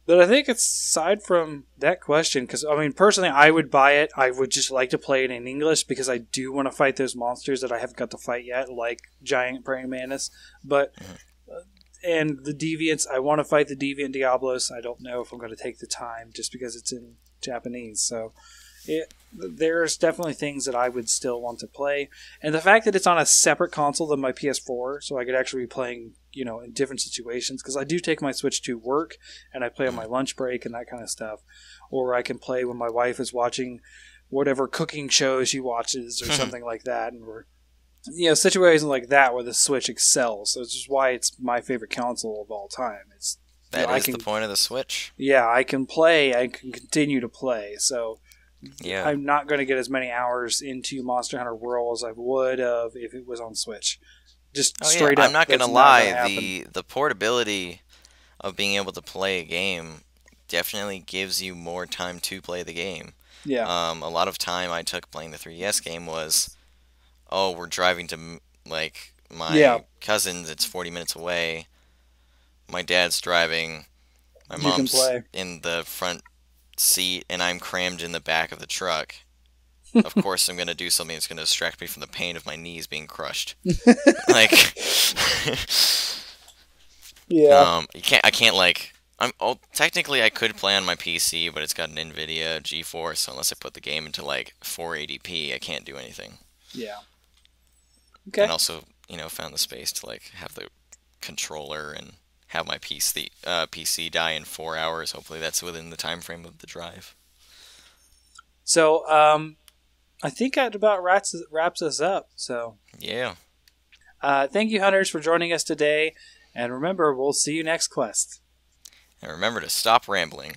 but I think aside from that question, because, I mean, personally, I would buy it. I would just like to play it in English because I do want to fight those monsters that I haven't got to fight yet, like Giant Praying Mantis. But, and the Deviants, I want to fight the Deviant Diablos. I don't know if I'm going to take the time just because it's in Japanese. So, there's definitely things that I would still want to play. And the fact that it's on a separate console than my PS4, so I could actually be playing, in different situations, because I do take my Switch to work, and I play on my lunch break and that kind of stuff. Or I can play when my wife is watching whatever cooking show she watches or something like that. And we're, situations like that where the Switch excels. So it's just why it's my favorite console of all time. That is the point of the Switch. Yeah, I can play. I can continue to play. So yeah, I'm not going to get as many hours into Monster Hunter World as I would have if it was on Switch. Just straight up. I'm not going to lie. The portability of being able to play a game definitely gives you more time to play the game. Yeah. A lot of time I took playing the 3DS game was, we're driving to my cousin's. It's 40 minutes away. My dad's driving. My mom's in the front seat, and I'm crammed in the back of the truck. Of course, I'm going to do something that's going to distract me from the pain of my knees being crushed. Yeah. Technically I could play on my PC, but it's got an NVIDIA GeForce, so unless I put the game into 480p, I can't do anything. Yeah. Okay. And also, found the space to have the controller and have my PC die in 4 hours. Hopefully that's within the time frame of the drive. So, I think that about wraps us up. So yeah. Thank you, hunters, for joining us today. And remember, we'll see you next quest. And remember to stop rambling.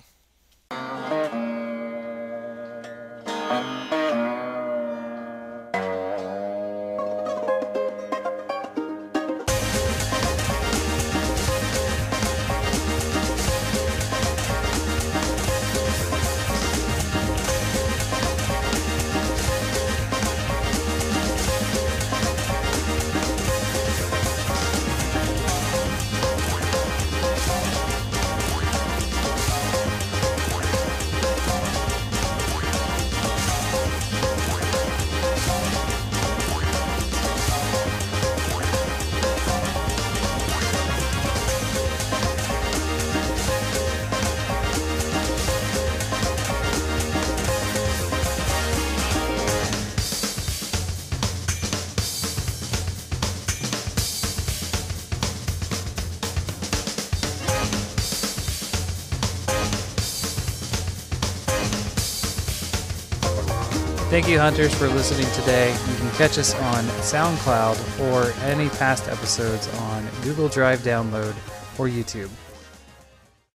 Thank you, hunters, for listening today. You can catch us on SoundCloud or any past episodes on Google Drive download or YouTube.